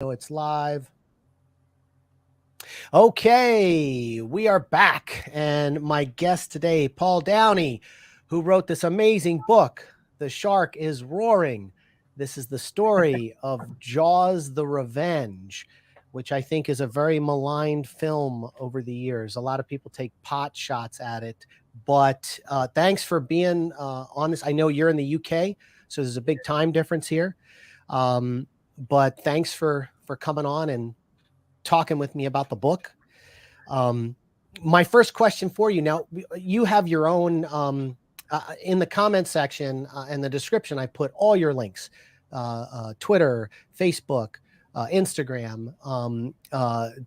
know it's live. Okay, we are back. And my guest today, Paul Downey, who wrote this amazing book, The Shark is Roaring. This is the story of Jaws the Revenge, which I think is a very maligned film over the years. A lot of people take pot shots at it. But thanks for being on this. I know you're in the UK, so there's a big time difference here. But thanks for coming on and talking with me about the book. My first question for you now, you have your own, in the comment section and the description, I put all your links, Twitter, Facebook, Instagram,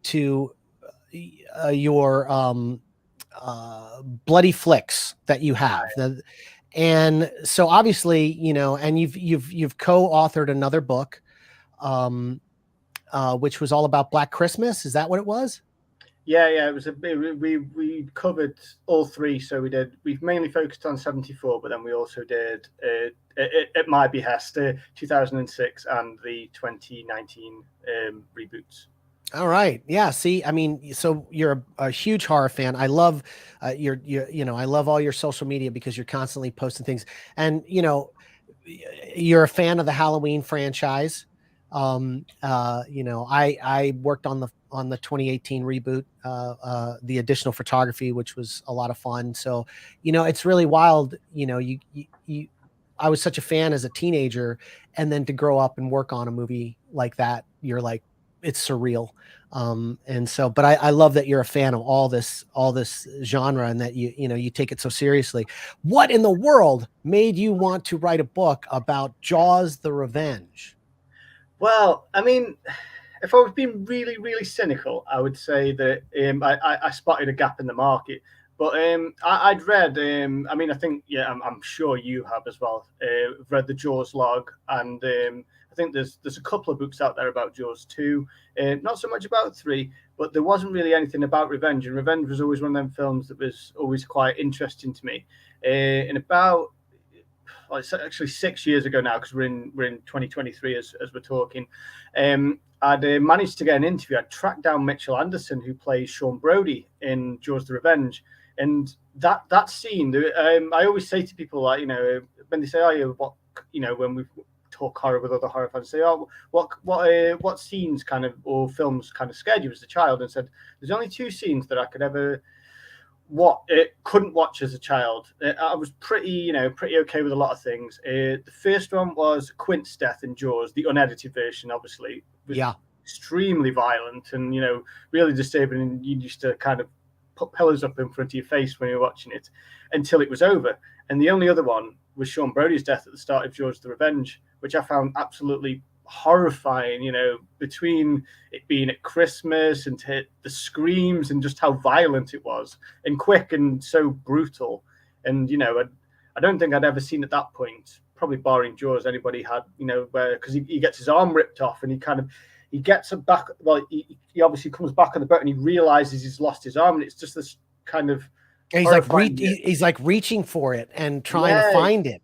to your Bloody Flicks that you have. And so obviously, and you've co-authored another book, which was all about Black Christmas. Is that what it was? Yeah. It was we covered all three. So we've mainly focused on 74, but then we also did at my behest 2006 and the 2019 reboots. All right. Yeah. See, I mean, so you're a huge horror fan. I love I love all your social media because you're constantly posting things, and you're a fan of the Halloween franchise. I worked on the 2018 reboot, the additional photography, which was a lot of fun. So, it's really wild. I was such a fan as a teenager, and then to grow up and work on a movie like that, you're like, it's surreal. And so, but I love that you're a fan of all this genre, and that you take it so seriously. What in the world made you want to write a book about Jaws the Revenge? Well, I mean, if I was being really, really cynical, I would say that I spotted a gap in the market. But I'd read, I mean, I think, yeah, I'm sure you have as well, read the Jaws log. And I think there's a couple of books out there about Jaws 2, not so much about 3, but there wasn't really anything about Revenge. And Revenge was always one of them films that was always quite interesting to me. In about, well, it's actually 6 years ago now, because we're in 2023 as we're talking. I'd managed to get an interview. I'd tracked down Mitchell Anderson, who plays Sean Brody in Jaws the Revenge, and that scene. I always say to people, like, when they say, "Oh, yeah, what," when we talk horror with other horror fans, say, "Oh, what scenes kind of or films kind of scared you as a child?" And said, "There's only two scenes that I could ever." Couldn't watch as a child. I was pretty okay with a lot of things. The first one was Quint's death in Jaws, the unedited version, obviously. It was extremely violent and really disturbing, and you used to kind of put pillows up in front of your face when you were watching it until it was over. And the only other one was Sean Brody's death at the start of Jaws the Revenge, which I found absolutely horrifying, between it being at Christmas and the screams and just how violent it was and quick and so brutal. And I don't think I'd ever seen at that point, probably barring Jaws, anybody had, where, because he gets his arm ripped off and he gets it back. Well, he obviously comes back on the boat and he realizes he's lost his arm, and it's just this kind of he's like reaching for it and trying to find it.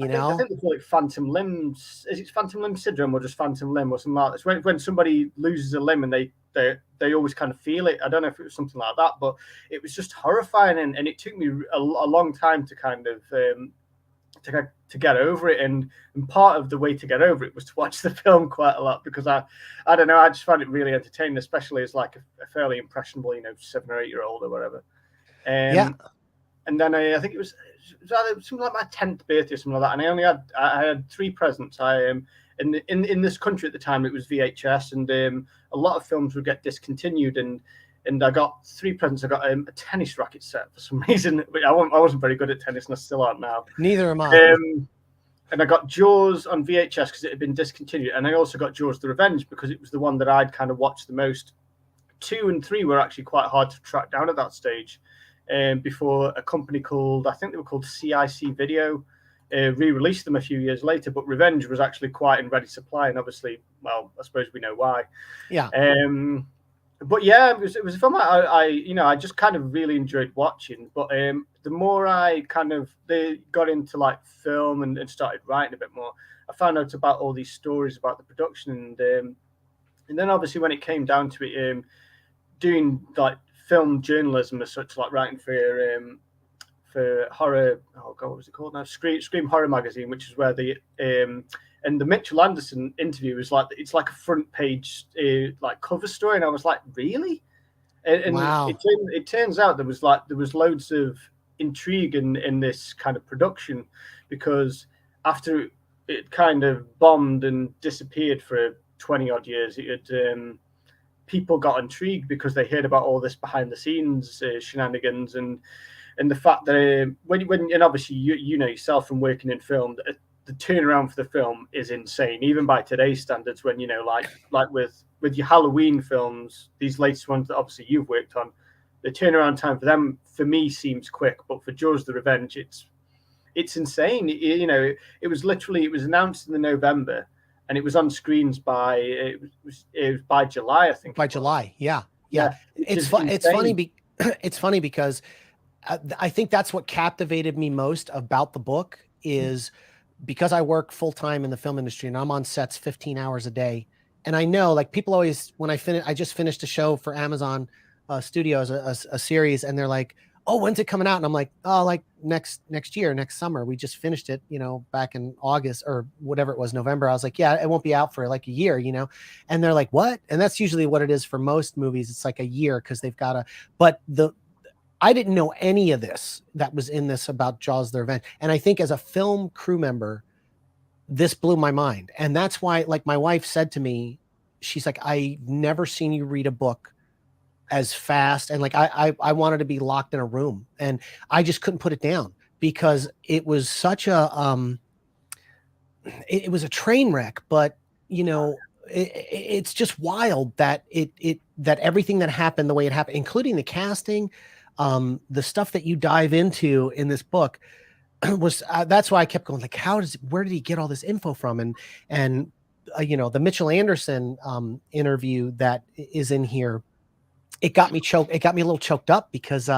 I think they call it phantom limbs. Is it phantom limb syndrome or just phantom limb or something like that? It's when somebody loses a limb and they always kind of feel it. I don't know if it was something like that, but it was just horrifying, and it took me a long time to kind of to get over it. And part of the way to get over it was to watch the film quite a lot, because I don't know, I just found it really entertaining, especially as like a fairly impressionable 7 or 8 year old or whatever. And then I think it was something like my 10th birthday or something like that, and I had 3 presents. In this country at the time it was VHS, and a lot of films would get discontinued, and I got 3 presents. I got a tennis racket set for some reason. I wasn't very good at tennis, and I still aren't now. Neither am I. And I got Jaws on VHS because it had been discontinued, and I also got Jaws the Revenge because it was the one that I'd kind of watched the most. 2 and 3 were actually quite hard to track down at that stage. Before a company called, I think they were called CIC Video, re-released them a few years later. But Revenge was actually quite in ready supply, and obviously, well, I suppose we know why. Yeah. But yeah, it was a film I just kind of really enjoyed watching. But the more I kind of got into like film and started writing a bit more, I found out about all these stories about the production, and And then obviously when it came down to it, doing like film journalism as such, like writing for horror. Oh God, what was it called now? Scream Horror Magazine, which is where and the Mitchell Anderson interview was like, it's like a front page like cover story, and I was like, really? And Wow. it turns out there was loads of intrigue in this kind of production, because after it kind of bombed and disappeared for 20 odd years, it had people got intrigued because they heard about all this behind the scenes shenanigans, and the fact that when and obviously you know yourself from working in film, the turnaround for the film is insane, even by today's standards. When, you know, like with your Halloween films, these latest ones that obviously you've worked on, the turnaround time for them, for me, seems quick, but for Jaws the Revenge, it's insane. You know, it was announced in the November, and it was on screens by it was by July, I think. By July, yeah. It's funny because I think that's what captivated me most about the book, is because I work full time in the film industry and I'm on sets 15 hours a day. And I know, like, people always, when I just finished a show for Amazon Studios, a series, and they're like, oh, when's it coming out? And I'm like, oh, like next year, next summer. We just finished it, you know, back in August or whatever it was, November. I was like, yeah, it won't be out for like a year, you know? And they're like, what? And that's usually what it is for most movies. It's like a year, because they've got to, but I didn't know any of this that was in this about Jaws the Revenge. And I think as a film crew member, this blew my mind. And that's why, like, my wife said to me, she's like, I've never seen you read a book as fast. And like, I wanted to be locked in a room, and I just couldn't put it down, because it was such a, it was a train wreck, but you know, it's just wild that that everything that happened the way it happened, including the casting, the stuff that you dive into in this book was, that's why I kept going, like, where did he get all this info from? And you know, the Mitchell Anderson interview that is in here, it got me choked. It got me a little choked up, because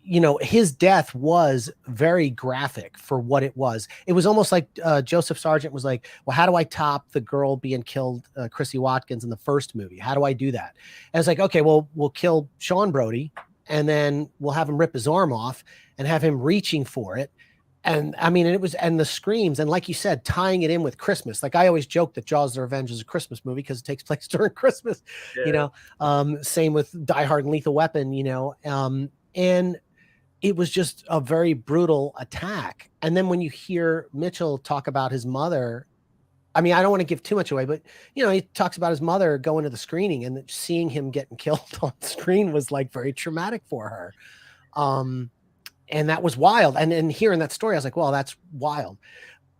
you know, his death was very graphic for what it was. It was almost like Joseph Sargent was like, well, how do I top the girl being killed, Chrissy Watkins, in the first movie? How do I do that? And it's like, okay, well, we'll kill Sean Brody, and then we'll have him rip his arm off and have him reaching for it. And I mean, it was, and the screams, and like you said, tying it in with Christmas. Like, I always joke that Jaws the Revenge is a Christmas movie because it takes place during Christmas, you know. Same with Die Hard and Lethal Weapon, you know. And it was just a very brutal attack. And then when you hear Mitchell talk about his mother, I mean, I don't want to give too much away, but you know, he talks about his mother going to the screening, and seeing him getting killed on screen was like very traumatic for her. And that was wild. And hearing that story, I was like, well, that's wild.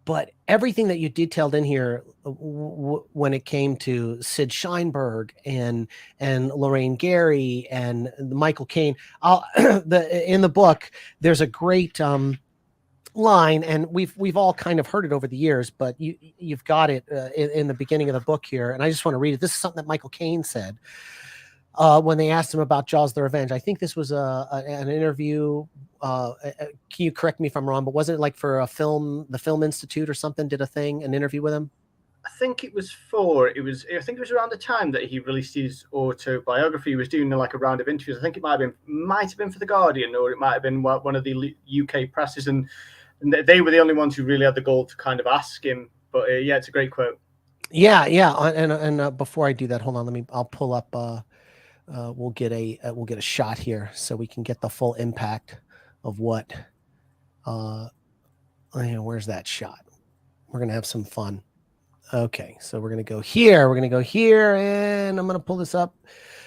But everything that you detailed in here, when it came to Sid Sheinberg and Lorraine Gary and Michael Caine, in the book, there's a great line, and we've all kind of heard it over the years, but you've got it in the beginning of the book here, and I just want to read it. This is something that Michael Caine said when they asked him about Jaws the Revenge. I think this was an interview. Can you correct me if I'm wrong, but wasn't it like for the Film Institute or something did an interview with him? I think it was around the time that he released his autobiography. He was doing like a round of interviews. I think it might have been for the Guardian, or it might have been one of the UK presses, and they were the only ones who really had the goal to kind of ask him. But yeah, it's a great quote. Yeah. And before I do that, hold on, I'll pull up. We'll get a shot here so we can get the full impact of what. Where's that shot? We're gonna have some fun. Okay, so we're gonna go here. We're gonna go here, and I'm gonna pull this up.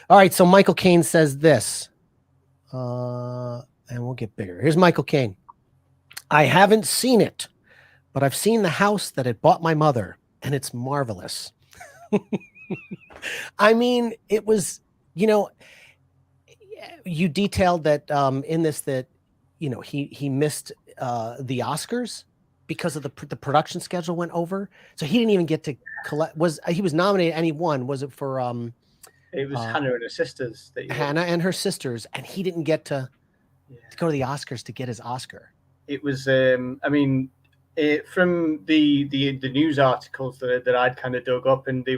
All right, so Michael Caine says this, and we'll get bigger. Here's Michael Caine. I haven't seen it, but I've seen the house that it bought my mother, and it's marvelous. I mean, it was, you know, you detailed that in this, that, you know, he missed the Oscars because of the production schedule went over, so he didn't even get to collect. He was nominated and he won? Was it for it was Hannah and her sisters. Hannah and her sisters, and he didn't get to go to the Oscars to get his Oscar. It was I mean, from the news articles that I'd kind of dug up, and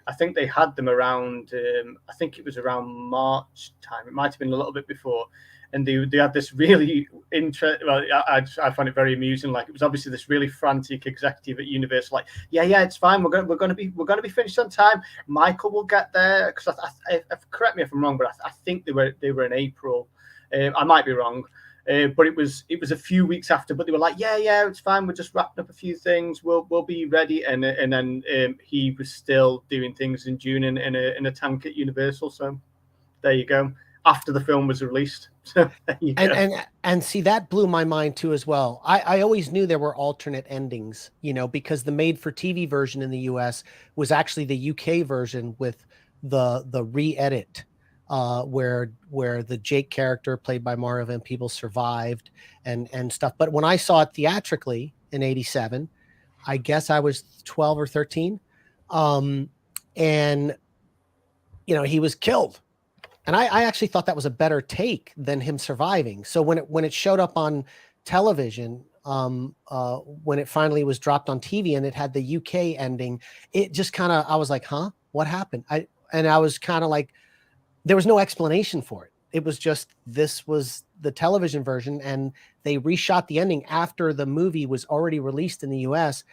I think they had them around, I think it was around March time. It might have been a little bit before, and they had this really well, I find it very amusing. Like, it was obviously this really frantic executive at Universal, like, yeah, it's fine. We're going to be finished on time. Michael will get there, because correct me if I'm wrong, but I think they were in April. I might be wrong. But it was a few weeks after. But they were like, yeah, it's fine. We're just wrapping up a few things. We'll be ready. And then he was still doing things in June in a tank at Universal. So there you go. After the film was released. So there you go. And see, that blew my mind too as well. I always knew there were alternate endings, because the made-for-TV version in the US was actually the UK version with the re-edit. Where the Jake character played by Mario Van Peebles survived and stuff. But when I saw it theatrically in '87, I guess I was 12 or 13. And he was killed. And I actually thought that was a better take than him surviving. So when it showed up on television, when it finally was dropped on TV and it had the UK ending, it just I was like, huh, what happened? I was kind of like, there was no explanation for it. It was just, this was the television version, and they reshot the ending after the movie was already released in the US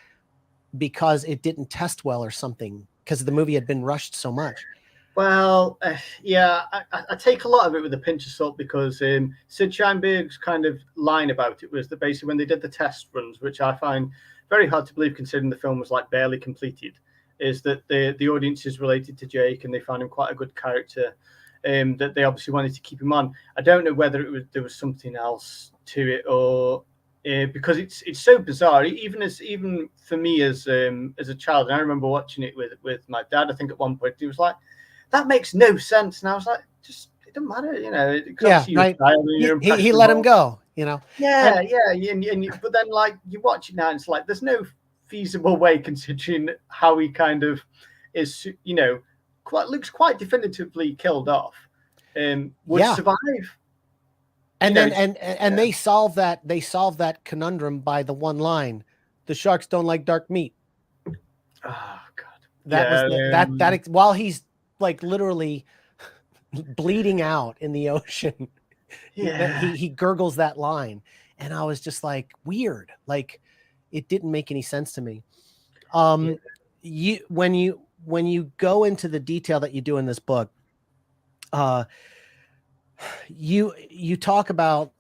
because it didn't test well or something, because the movie had been rushed so much. Well, yeah, I take a lot of it with a pinch of salt, because Sid Sheinberg's kind of line about it was that basically when they did the test runs, which I find very hard to believe considering the film was like barely completed, is that the audience is related to Jake and they found him quite a good character. That they obviously wanted to keep him on. I don't know whether there was something else to it, or because it's so bizarre. Even for me as a child, and I remember watching it with my dad. I think at one point he was like, "That makes no sense," and I was like, "Just, it doesn't matter, Yeah, right. He let him go, Yeah, but then like you watch it now, and it's like there's no feasible way, considering how he kind of is, looks quite definitively killed off, would survive. And they solve that conundrum by the one line: "The sharks don't like dark meat." Oh God, that was that while he's like literally bleeding out in the ocean, he gurgles that line, and I was just like, weird, like it didn't make any sense to me. When you go into the detail that you do in this book, you talk about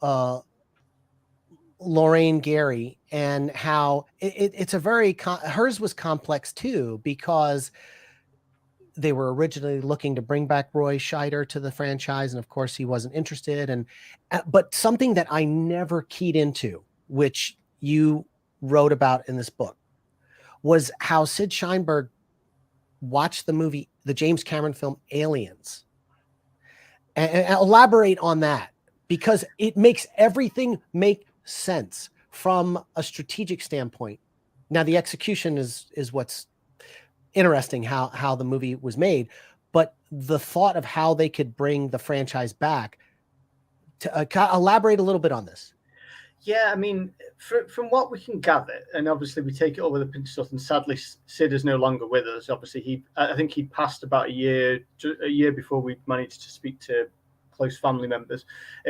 Lorraine Gary and how it's a very hers was complex too, because they were originally looking to bring back Roy Scheider to the franchise, and of course he wasn't interested. But something that I never keyed into, which you wrote about in this book, was how Sid Sheinberg watched the James Cameron film Aliens, and elaborate on that, because it makes everything make sense from a strategic standpoint. Now the execution is what's interesting, how the movie was made, but the thought of how they could bring the franchise back. To elaborate a little bit on this. Yeah, I mean, from what we can gather, and obviously we take it all with a pinch of salt, and sadly Sid is no longer with us. Obviously, I think he passed about a year before we managed to speak to close family members.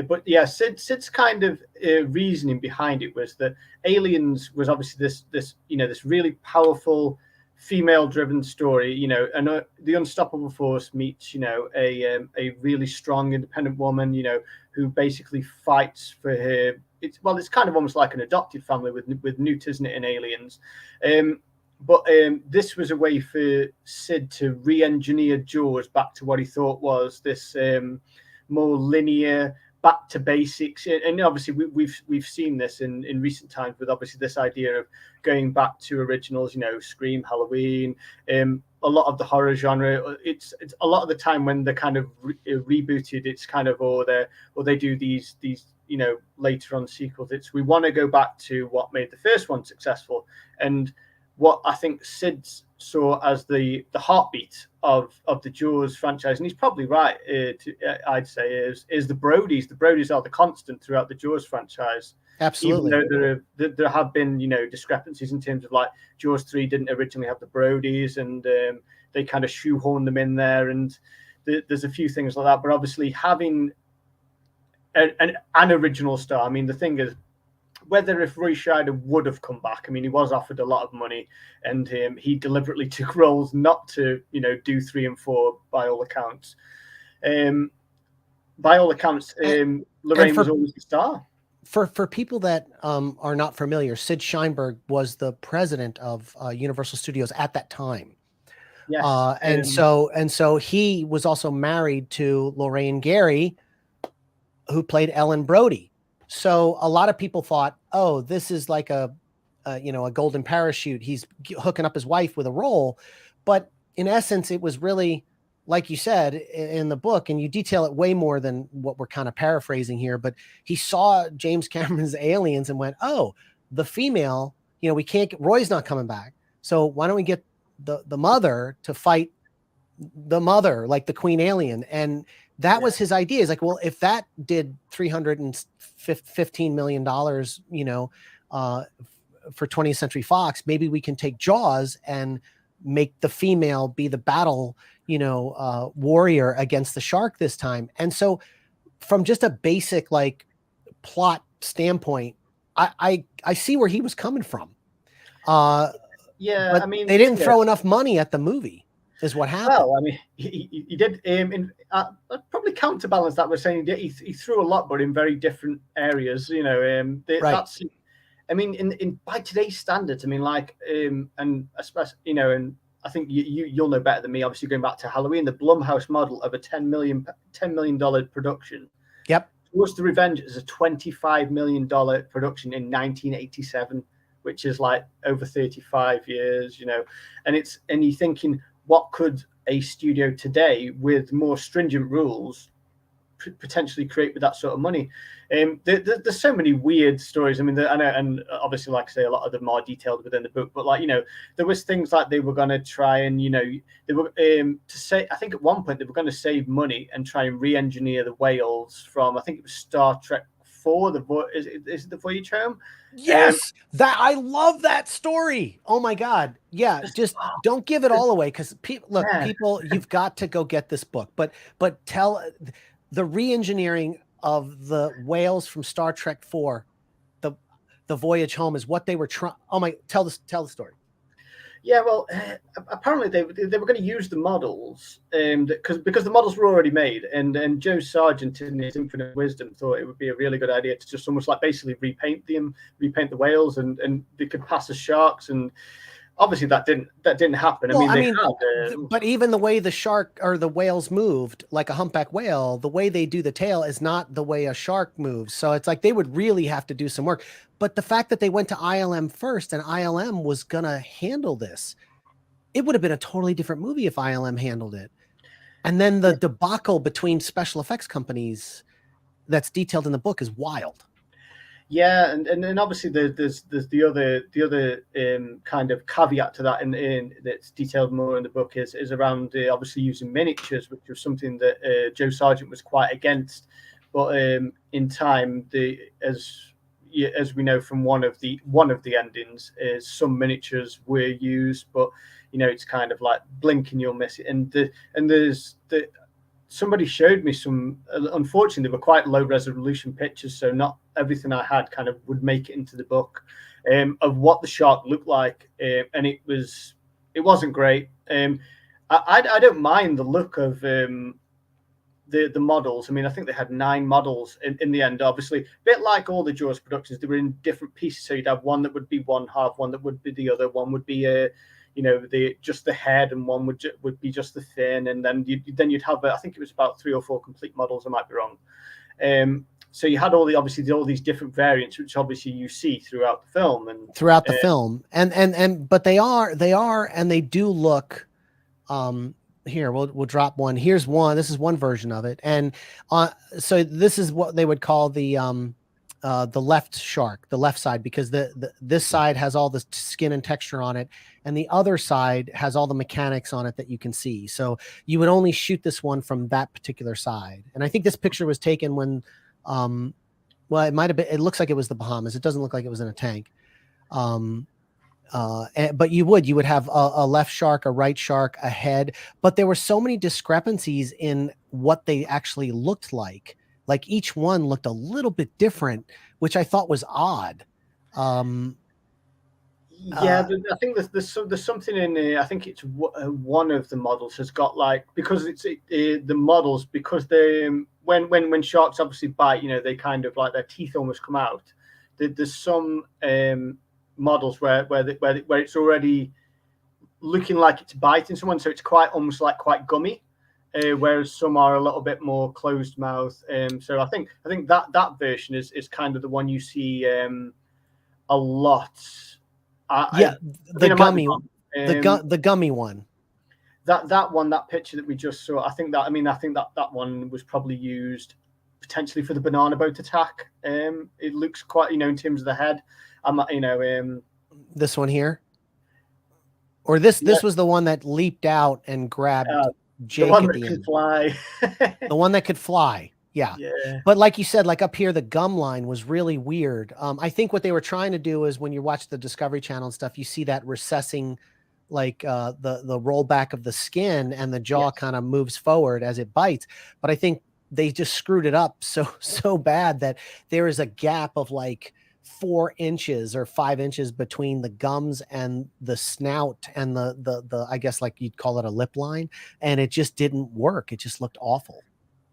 But yeah, Sid's kind of reasoning behind it was that Aliens was obviously this really powerful female-driven story, and the unstoppable force meets, a really strong independent woman, who basically fights for her. It's kind of almost like an adopted family with Newt, isn't it, in Aliens? But this was a way for Sid to re-engineer Jaws back to what he thought was this more linear, back to basics. And obviously we've seen this in recent times with obviously this idea of going back to originals, Scream, Halloween, a lot of the horror genre. It's a lot of the time when they're kind of rebooted, it's kind of, or they do these later on sequels. We want to go back to what made the first one successful. And what I think Sid saw as the heartbeat of the Jaws franchise, and he's probably right, I'd say, is the Brodies. The Brodies are the constant throughout the Jaws franchise. Absolutely. Even though there have been, you know, discrepancies in terms of like Jaws 3 didn't originally have the Brodies, and they kind of shoehorned them in there, and there's a few things like that. But obviously having an original star, I mean, the thing is, whether if Roy Scheider would have come back, I mean, he was offered a lot of money, and he deliberately took roles not to, you know, do 3 and 4 by all accounts. By all accounts, Lorraine was always the star. For people that are not familiar, Sid Sheinberg was the president of Universal Studios at that time. Yes. And so he was also married to Lorraine Gary, who played Ellen Brody. So a lot of people thought, oh, this is like a golden parachute. He's hooking up his wife with a role. But in essence, it was really, like you said in the book, and you detail it way more than what we're kind of paraphrasing here, but he saw James Cameron's Aliens and went, oh, the female, you know, we can't get, Roy's not coming back. So why don't we get the mother to fight the mother, like the Queen Alien? And that was his idea. Is like, well, if that did $315 million, you know, for 20th Century Fox, maybe we can take Jaws and make the female be the battle, you know, warrior against the shark this time. And so from just a basic like plot standpoint, I see where he was coming from. Yeah, I mean, they didn't throw enough money at the movie, is what happened. Well, I mean, he did. I'd probably counterbalance that with saying he threw a lot, but in very different areas. You know, right. That's. I mean, in by today's standards, I mean, like, and especially, you know, and I think you'll know better than me. Obviously, going back to Halloween, the Blumhouse model of a $10 million production. Yep. Towards the Revenge is a $25 million production in 1987, which is like over 35 years, you know. And you're thinking, what could a studio today with more stringent rules potentially create with that sort of money? There's so many weird stories. I mean, I know, and obviously, like I say, a lot of them are detailed within the book. But like, you know, there was things like they were going to try and, you know, they were to say. I think at one point they were going to save money and try and re-engineer the whales from, I think it was Star Trek 4. Is it the Voyage Home? Yes, that I love that story. Oh my God. Yeah. Just don't give it all away. Cause people, you've got to go get this book, but tell the re-engineering of the whales from Star Trek 4, the Voyage Home is what they were trying. Oh my, tell the story. Yeah, well, apparently they were going to use the models because the models were already made, and Joe Sargent, in his infinite wisdom, thought it would be a really good idea to just almost like basically repaint the whales, and they could pass as sharks, and obviously that didn't happen. Well, I mean, but even the way the shark or the whales moved, like a humpback whale, the way they do the tail is not the way a shark moves. So it's like they would really have to do some work. But the fact that they went to ILM first and ILM was going to handle this, it would have been a totally different movie if ILM handled it. And then the debacle between special effects companies that's detailed in the book is wild. Yeah, and obviously there's the other kind of caveat to that, in that's detailed more in the book is around obviously using miniatures, which was something that Joe Sargent was quite against. But in time, as we know from one of the endings, is some miniatures were used, but you know, it's kind of like blink and you'll miss it. And there's somebody showed me some, unfortunately, they were quite low resolution pictures, so not everything I had kind of would make it into the book, of what the shark looked like, and it wasn't great. I don't mind the look of the models. I mean, I think they had 9 models in the end. Obviously, a bit like all the Jaws productions, they were in different pieces. So you'd have one that would be one half, one that would be the other, one would be just the head, and one would be just the fin, and then you'd have I think it was about 3 or 4 complete models. I might be wrong. So you had all these different variants, which obviously you see throughout the film but they do look. Here we'll drop one. Here's one. This is one version of it, and so this is what they would call the left shark, the left side, because this side has all the skin and texture on it, and the other side has all the mechanics on it that you can see. So you would only shoot this one from that particular side. And I think this picture was taken when Well, it might have been. It looks like it was the Bahamas. It doesn't look like it was in a tank. But you would have a left shark, a right shark, a head. But there were so many discrepancies in what they actually looked like. Like each one looked a little bit different, which I thought was odd. Yeah, I think there's something in I think it's one of the models has got like, because it's the models, because they when sharks obviously bite, they kind of like their teeth almost come out. There's some models where it's already looking like it's biting someone, so it's almost like quite gummy. Whereas some are a little bit more closed mouth. So I think that version is kind of the one you see a lot. The gummy one. That one, that picture that we just saw, I think that one was probably used potentially for the banana boat attack. It looks quite, in terms of the head. This one here, or this was the one that leaped out and grabbed Jake. The one that could fly. The one that could fly. Yeah. But like you said, like up here, the gum line was really weird. I think what they were trying to do is when you watch the Discovery Channel and stuff, you see that recessing, like the rollback of the skin, and the jaw kind of moves forward as it bites. But I think they just screwed it up so bad that there is a gap of like 4 inches or 5 inches between the gums and the snout and the I guess like you'd call it a lip line, and it just didn't work. It just looked awful.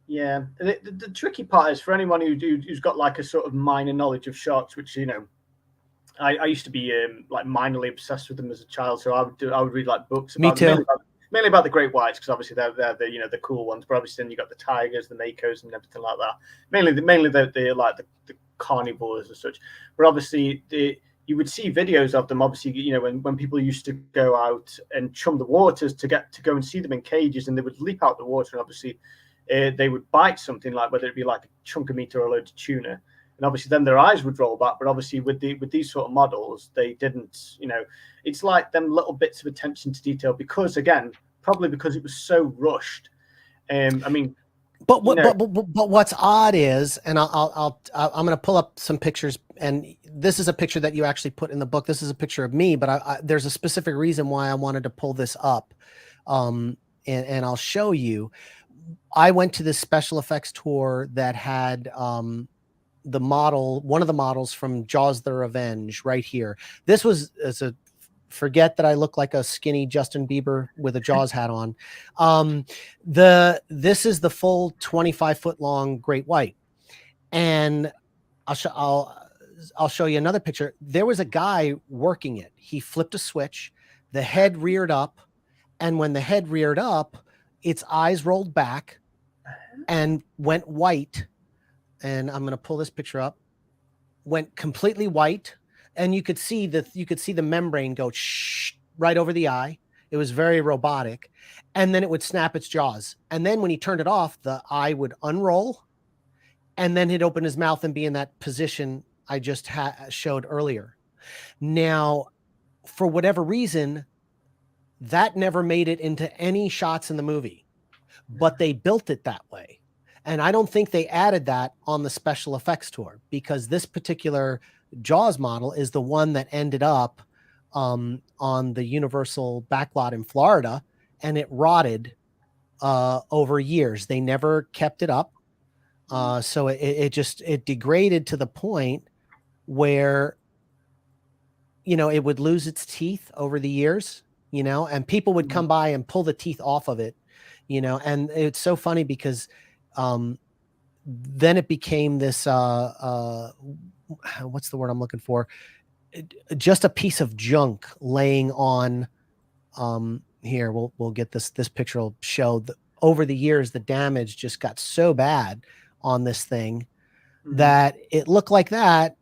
Yeah, the tricky part is for anyone who's got like a sort of minor knowledge of sharks, which I used to be like minorly obsessed with them as a child, so I would read like books about them, mainly about the great whites, because obviously they're the cool ones, but obviously then you got the tigers, the makos, and everything like that. Mainly the like the carnivores and such. But obviously you would see videos of them. Obviously, when people used to go out and chum the waters to go and see them in cages, and they would leap out the water, and obviously they would bite something, like whether it be like a chunk of meat or a load of tuna, and obviously then their eyes would roll back. But obviously with these sort of models, they didn't. It's like them little bits of attention to detail, because again, probably because it was so rushed. But what's odd is, and I'm going to pull up some pictures, and this is a picture that you actually put in the book. This is a picture of me, but there's a specific reason why I wanted to pull this up, and I'll show you. I went to this special effects tour that had one of the models from Jaws: The Revenge right here. This was forget that I look like a skinny Justin Bieber with a Jaws hat on. This is the full 25-foot long great white, and I'll show you another picture. There was a guy working it. He flipped a switch, the head reared up, and when the head reared up, its eyes rolled back and went white. And I'm going to pull this picture up. Went completely white, and you could see the membrane go right over the eye. It was very robotic, and then it would snap its jaws. And then when he turned it off, the eye would unroll, and then he'd open his mouth and be in that position I just showed earlier. Now, for whatever reason, that never made it into any shots in the movie, but they built it that way. And I don't think they added that on the special effects tour, because this particular Jaws model is the one that ended up on the Universal backlot in Florida, and it rotted over years. They never kept it up. So it degraded to the point where, it would lose its teeth over the years, and people would come by and pull the teeth off of it, and it's so funny because then it became this, what's the word I'm looking for? Just a piece of junk laying on, here, we'll get this picture will show that over the years, the damage just got so bad on this thing that it looked like that.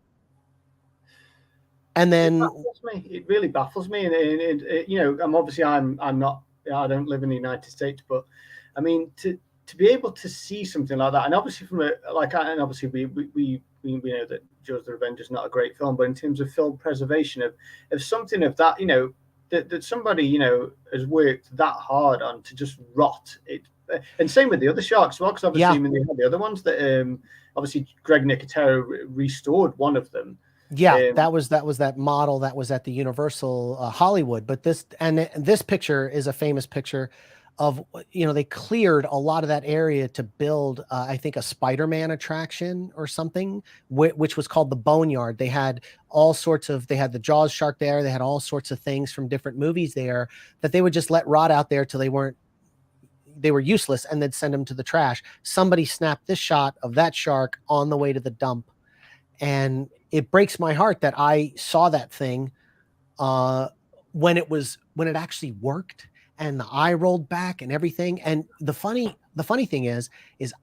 And then it really baffles me. And I'm obviously I'm not, I don't live in the United States, but I mean, to be able to see something like that, and obviously and obviously we know that Jaws: The Revenge is not a great film, but in terms of film preservation of something of that, that somebody, has worked that hard on to just rot it And same with the other sharks as well, because obviously, Yeah. I mean, they had the other ones that obviously Greg Nicotero restored one of them. Yeah, that was that model that was at the Universal Hollywood. But this picture is a famous picture of, they cleared a lot of that area to build, I think, a Spider-Man attraction or something, which was called the Boneyard. They had they had the Jaws shark there. They had all sorts of things from different movies there that they would just let rot out there till they were useless, and then send them to the trash. Somebody snapped this shot of that shark on the way to the dump. And it breaks my heart that I saw that thing when it actually worked, and the eye rolled back and everything. And the funny thing is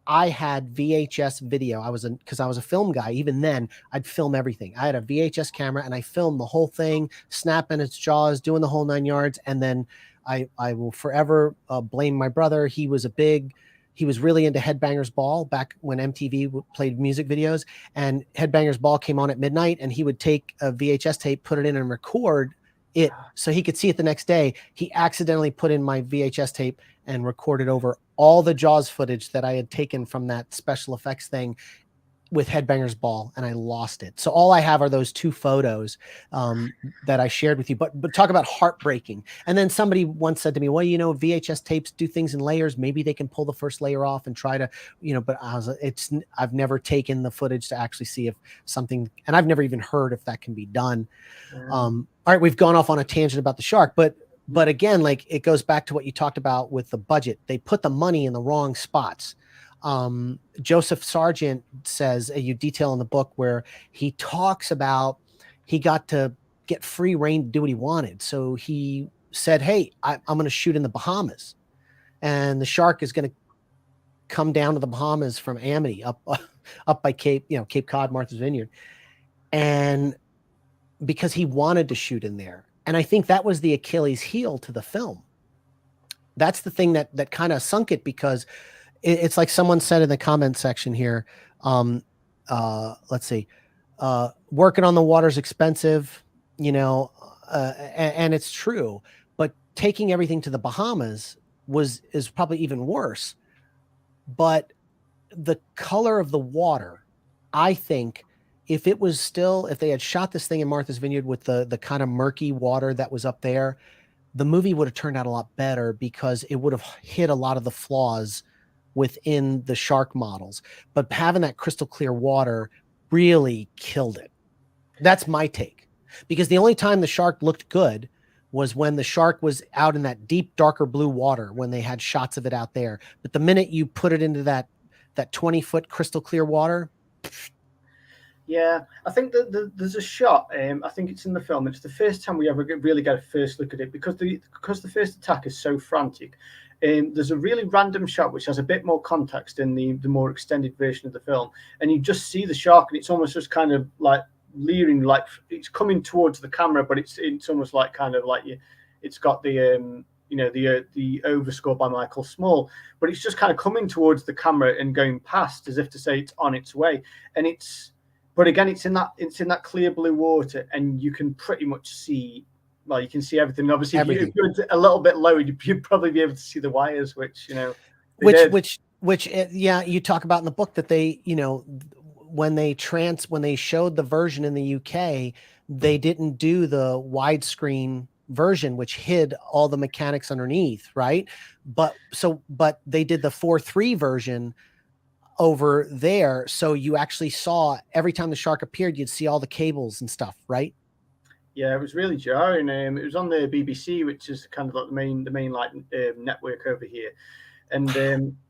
I had VHS video. Because I was a film guy. Even then, I'd film everything. I had a VHS camera, and I filmed the whole thing, snapping its jaws, doing the whole 9 yards. And then I will forever blame my brother. He was really into Headbangers Ball back when MTV played music videos, and Headbangers Ball came on at midnight, and he would take a VHS tape, put it in, and record it so he could see it the next day. He accidentally put in my VHS tape and recorded over all the Jaws footage that I had taken from that special effects thing with Headbangers Ball, and I lost it. So all I have are those 2 photos that I shared with you. But talk about heartbreaking. And then somebody once said to me, well, VHS tapes do things in layers. Maybe they can pull the first layer off and try to, but I've never taken the footage to actually see if something, and I've never even heard if that can be done. All right, we've gone off on a tangent about the shark, but again, like, it goes back to what you talked about with the budget. They put the money in the wrong spots. Joseph Sargent says, you detail in the book where he talks about he got to get free reign to do what he wanted. So he said, hey, I'm going to shoot in the Bahamas, and the shark is going to come down to the Bahamas from Amity up by Cape Cod, Martha's Vineyard. And because he wanted to shoot in there. And I think that was the Achilles heel to the film. That's the thing that kind of sunk it, because it's like someone said in the comment section here. Let's see. Working on the water's expensive, and it's true. But taking everything to the Bahamas is probably even worse. But the color of the water, I think, if they had shot this thing in Martha's Vineyard with the kind of murky water that was up there, the movie would have turned out a lot better, because it would have hit a lot of the flaws within the shark models. But having that crystal clear water really killed it. That's my take. Because the only time the shark looked good was when the shark was out in that deep, darker blue water, when they had shots of it out there. But the minute you put it into that 20-foot crystal clear water. Yeah, I think that there's a shot. I think it's in the film. It's the first time we ever really get a first look at it, because the first attack is so frantic. There's a really random shot which has a bit more context in the more extended version of the film, and you just see the shark, and it's almost just kind of like leering, like it's coming towards the camera, but it's almost like kind of like it's got the the overscore by Michael Small, but it's just kind of coming towards the camera and going past, as if to say it's on its way. And but again, it's in that clear blue water, and you can pretty much see. Well, you can see everything. Obviously, if you were a little bit lower, you'd probably be able to see the wires, which you talk about in the book that they, when they showed the version in the UK, they didn't do the widescreen version, which hid all the mechanics underneath, right? But they did the 4:3 version over there, so you actually saw every time the shark appeared, you'd see all the cables and stuff, right? Yeah, it was really jarring. It was on the BBC, which is kind of like the main network over here, and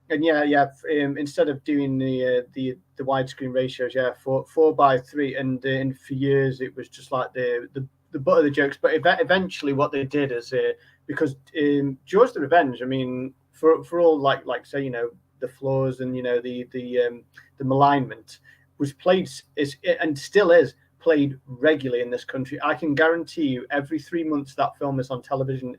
instead of doing the widescreen ratios, 4:3, and for years it was just like the butt of the jokes. But eventually, what they did is because Jaws the Revenge, I mean, for all like say the flaws and the malignment, was played and still is played regularly in this country. I can guarantee you, every 3 months that film is on television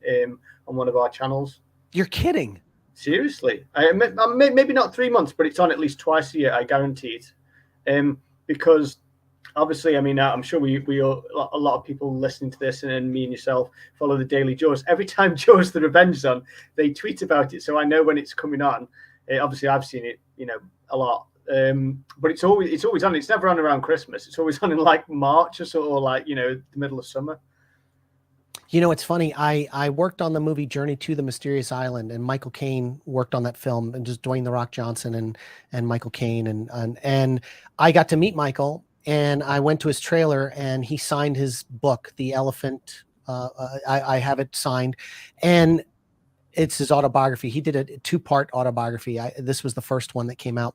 on one of our channels. You're kidding? Seriously? Maybe not 3 months, but it's on at least twice a year. I guarantee it, because obviously, I mean, I'm sure we all, a lot of people listening to this, and me and yourself follow the Daily Jaws. Every time Jaws the Revenge is on, they tweet about it, so I know when it's coming on. Obviously, I've seen it, a lot. But it's always on. It's never on around Christmas. It's always on in like March or so, or like the middle of summer. It's funny. I worked on the movie Journey to the Mysterious Island, and Michael Caine worked on that film, and just Dwayne the Rock Johnson and Michael Caine, and I got to meet Michael, and I went to his trailer, and he signed his book, The Elephant. I have it signed, and it's his autobiography. He did a 2-part autobiography. This was the first one that came out,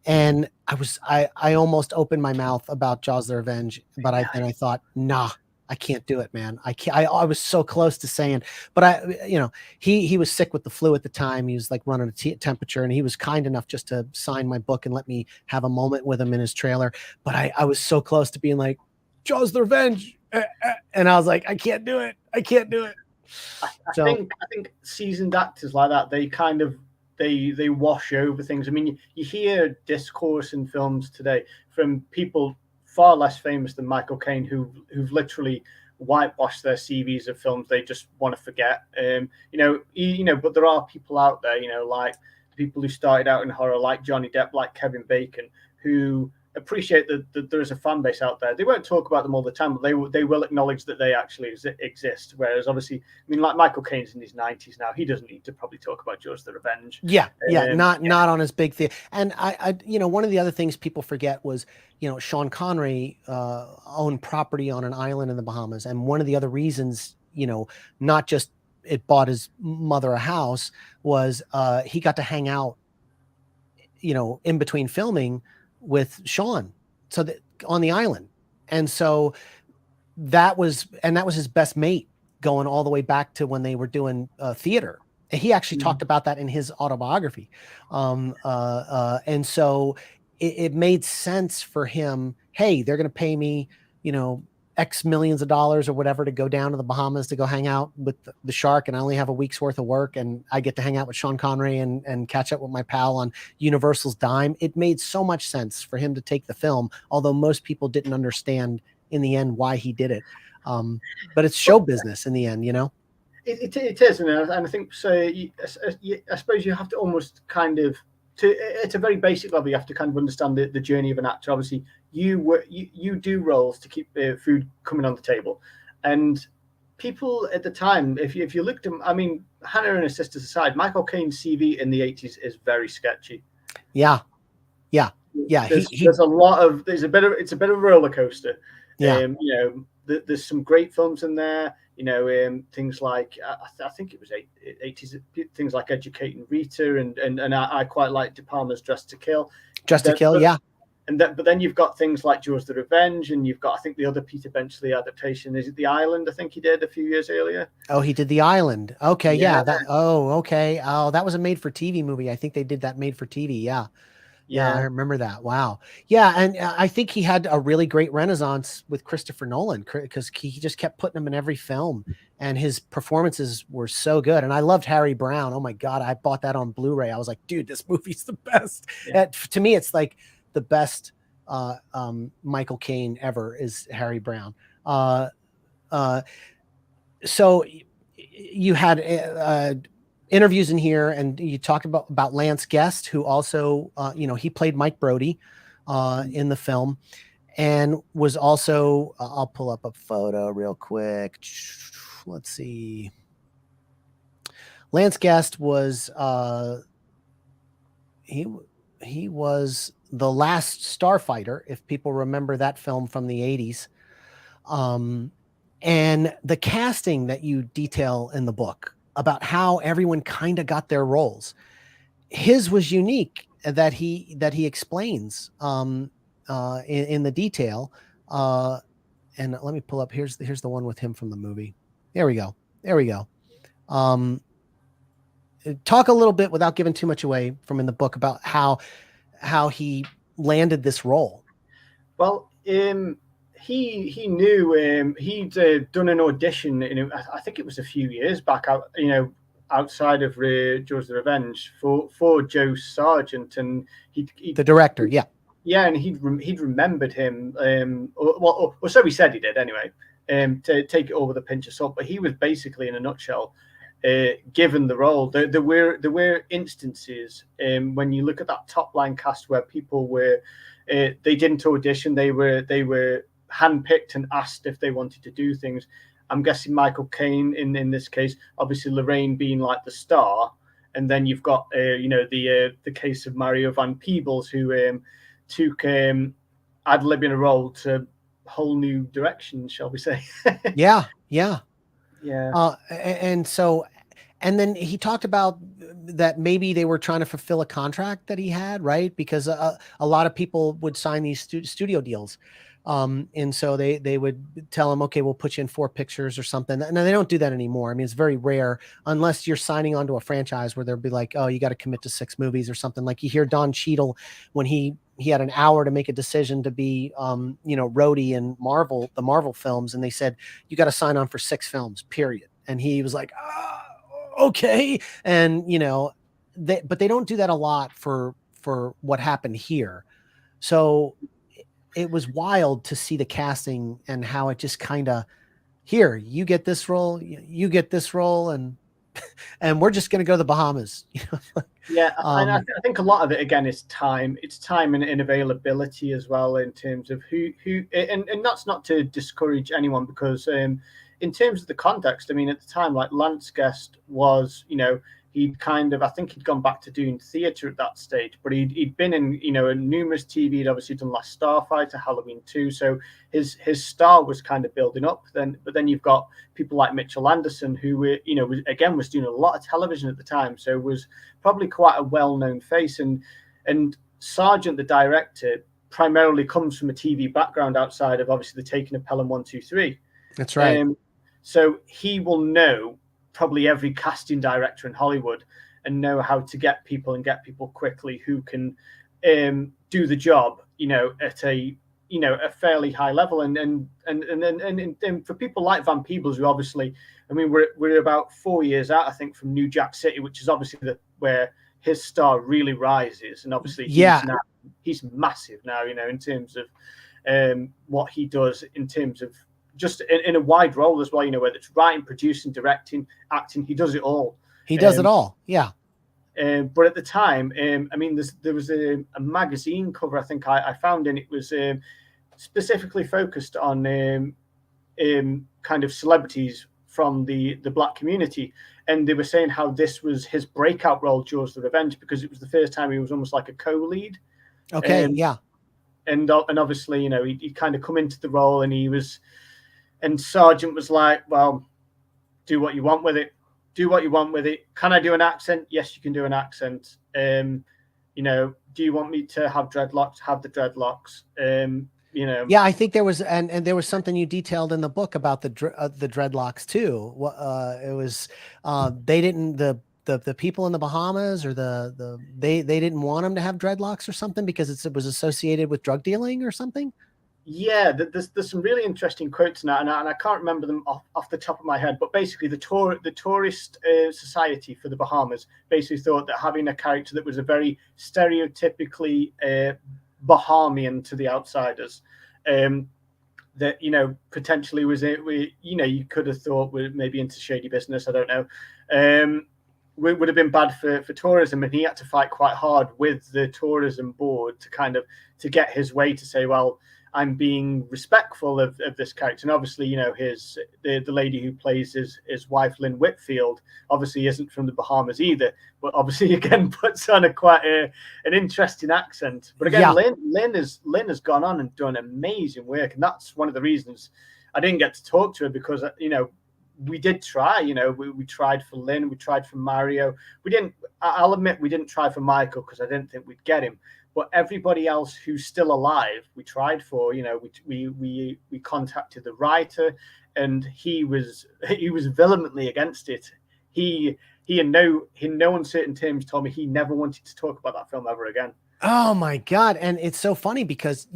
and I almost opened my mouth about Jaws the Revenge, but then I thought, nah, I can't do it, man. I can't. I was so close to saying, but he was sick with the flu at the time. He was like running a temperature, and he was kind enough just to sign my book and let me have a moment with him in his trailer. But I was so close to being like, Jaws the Revenge, and I was like, I can't do it. I can't do it. I think seasoned actors like that, they kind of they wash over things. I mean, you hear discourse in films today from people far less famous than Michael Caine who've literally whitewashed their CVs of films they just want to forget. But there are people out there, like people who started out in horror, like Johnny Depp, like Kevin Bacon, who appreciate that there is a fan base out there. They won't talk about them all the time, but they will acknowledge that they actually exist. Whereas obviously, I mean, like Michael Caine's in his 90s now, he doesn't need to probably talk about Jaws the Revenge. Yeah, not on his big thing. And I one of the other things people forget was, Sean Connery owned property on an island in the Bahamas, and one of the other reasons, not just it bought his mother a house, was he got to hang out, in between filming with Sean, so that on the island. And so that was his best mate going all the way back to when they were doing theater. And he actually talked about that in his autobiography. And so it made sense for him. Hey, they're going to pay me, X millions of dollars or whatever to go down to the Bahamas to go hang out with the shark. And I only have a week's worth of work, and I get to hang out with Sean Connery and catch up with my pal on Universal's dime. It made so much sense for him to take the film, although most people didn't understand in the end why he did it. But it's show business in the end, It is, and I think so. I suppose you have to almost kind of, at a very basic level, you have to kind of understand the journey of an actor. Obviously, you do roles to keep food coming on the table, and people at the time, if you looked at, I mean, Hannah and her sisters aside, Michael Caine's CV in the 80s is very sketchy. Yeah. There's a lot of it's a bit of a roller coaster. Yeah. There's some great films in there. Things like I think it was 80s, things like Educating Rita, and I quite like De Palma's Dressed to Kill. Yeah. But then you've got things like Jaws the Revenge, and you've got, I think, the other Peter Benchley adaptation. Is it The Island? I think he did a few years earlier. Oh, he did The Island. Okay, yeah. Okay. Oh, that was a made-for-TV movie. I think they did that made-for-TV. Yeah, I remember that. Wow. Yeah, and I think he had a really great renaissance with Christopher Nolan, because he just kept putting him in every film, and his performances were so good. And I loved Harry Brown. Oh my God, I bought that on Blu-ray. I was like, dude, this movie's the best. Yeah. To me, it's like the best Michael Caine ever is Harry Brown. So you had interviews in here, and you talked about Lance Guest, who also, he played Mike Brody in the film, and was also, I'll pull up a photo real quick. Let's see. Lance Guest was, he was the Last Starfighter, if people remember that film from the 80s. And the casting that you detail in the book about how everyone kind of got their roles, his was unique, that he explains in the detail. And let me pull up, here's the one with him from the movie. There we go. Talk a little bit, without giving too much away, from in the book, about how he landed this role. Well, he knew, he'd done an audition, I think it was a few years back, outside of Jaws the Revenge, for Joe Sargent, and he the director, yeah. Yeah, and he'd remembered him. Well, so he said he did anyway. To take it all with a pinch of salt, but he was basically, in a nutshell, given the role. There were instances when you look at that top line cast where people were they didn't audition. They were handpicked and asked if they wanted to do things. I'm guessing Michael Caine in this case, obviously Lorraine being like the star, and then you've got the case of Mario Van Peebles who took ad libbing a role to whole new direction, shall we say? Yeah. And so, and then he talked about that maybe they were trying to fulfill a contract that he had, right? Because a lot of people would sign these studio deals. And so they would tell him, okay, we'll put you in 4 pictures or something. No, they don't do that anymore. I mean, it's very rare unless you're signing onto a franchise where they'll be like, oh, you got to commit to 6 movies or something. Like you hear Don Cheadle when he had an hour to make a decision to be, roadie in the Marvel films. And they said, you got to sign on for 6 films, period. And he was like, okay. And, but they don't do that a lot for what happened here. So it was wild to see the casting and how it just kind of, here, you get this role, you get this role, and we're just going to go to the Bahamas. Yeah, and I think a lot of it again is time. It's time and availability as well in terms of who and that's not to discourage anyone because in terms of the context, I mean, at the time, like Lance Guest was, he'd I think he'd gone back to doing theatre at that stage, but he'd been in, in numerous TV. He'd obviously done Last Starfighter, Halloween 2. So his star was kind of building up. But then you've got people like Mitchell Anderson, who were, was doing a lot of television at the time. So was probably quite a well-known face. And Sargent, the director, primarily comes from a TV background outside of obviously the Taking of Pelham 1, 2, 3. That's right. So he will know probably every casting director in Hollywood and know how to get people quickly who can do the job, at a fairly high level. And for people like Van Peebles, who obviously, I mean, we're about 4 years out, I think, from New Jack City, which is obviously where his star really rises. And obviously, he's massive now, in terms of what he does in terms of just in a wide role as well, whether it's writing, producing, directing, acting, he does it all. He does it all. Yeah. But at the time, I mean, there was a magazine cover I think I found, and it was specifically focused on kind of celebrities from the black community. And they were saying how this was his breakout role, Jaws the Revenge, because it was the first time he was almost like a co-lead. Okay, yeah. And obviously, he kind of come into the role and Sargent was like, well, do what you want with it. Do what you want with it. Can I do an accent? Yes, you can do an accent. Do you want me to have dreadlocks? Have the dreadlocks. Yeah, I think there was, and there was something you detailed in the book about the dreadlocks too. It was they didn't the people in the Bahamas or they didn't want them to have dreadlocks or something because it was associated with drug dealing or something. Yeah, there's some really interesting quotes now, and I can't remember them off the top of my head. But basically, the tourist society for the Bahamas basically thought that having a character that was a very stereotypically Bahamian to the outsiders, that potentially was it. You could have thought we're maybe into shady business. I don't know. Would have been bad for tourism, and he had to fight quite hard with the tourism board to get his way to say, well, I'm being respectful of this character. And obviously, the lady who plays his wife, Lynn Whitfield, obviously isn't from the Bahamas either, but obviously again puts on quite an interesting accent. But again, yeah. Lynn has gone on and done amazing work, and that's one of the reasons I didn't get to talk to her, because we did try. We tried for Lynn, we tried for Mario. I'll admit we didn't try for Michael because I didn't think we'd get him. But everybody else who's still alive, we tried for. We contacted the writer, and he was vehemently against it. He in no uncertain terms told me he never wanted to talk about that film ever again. Oh my God! And it's so funny because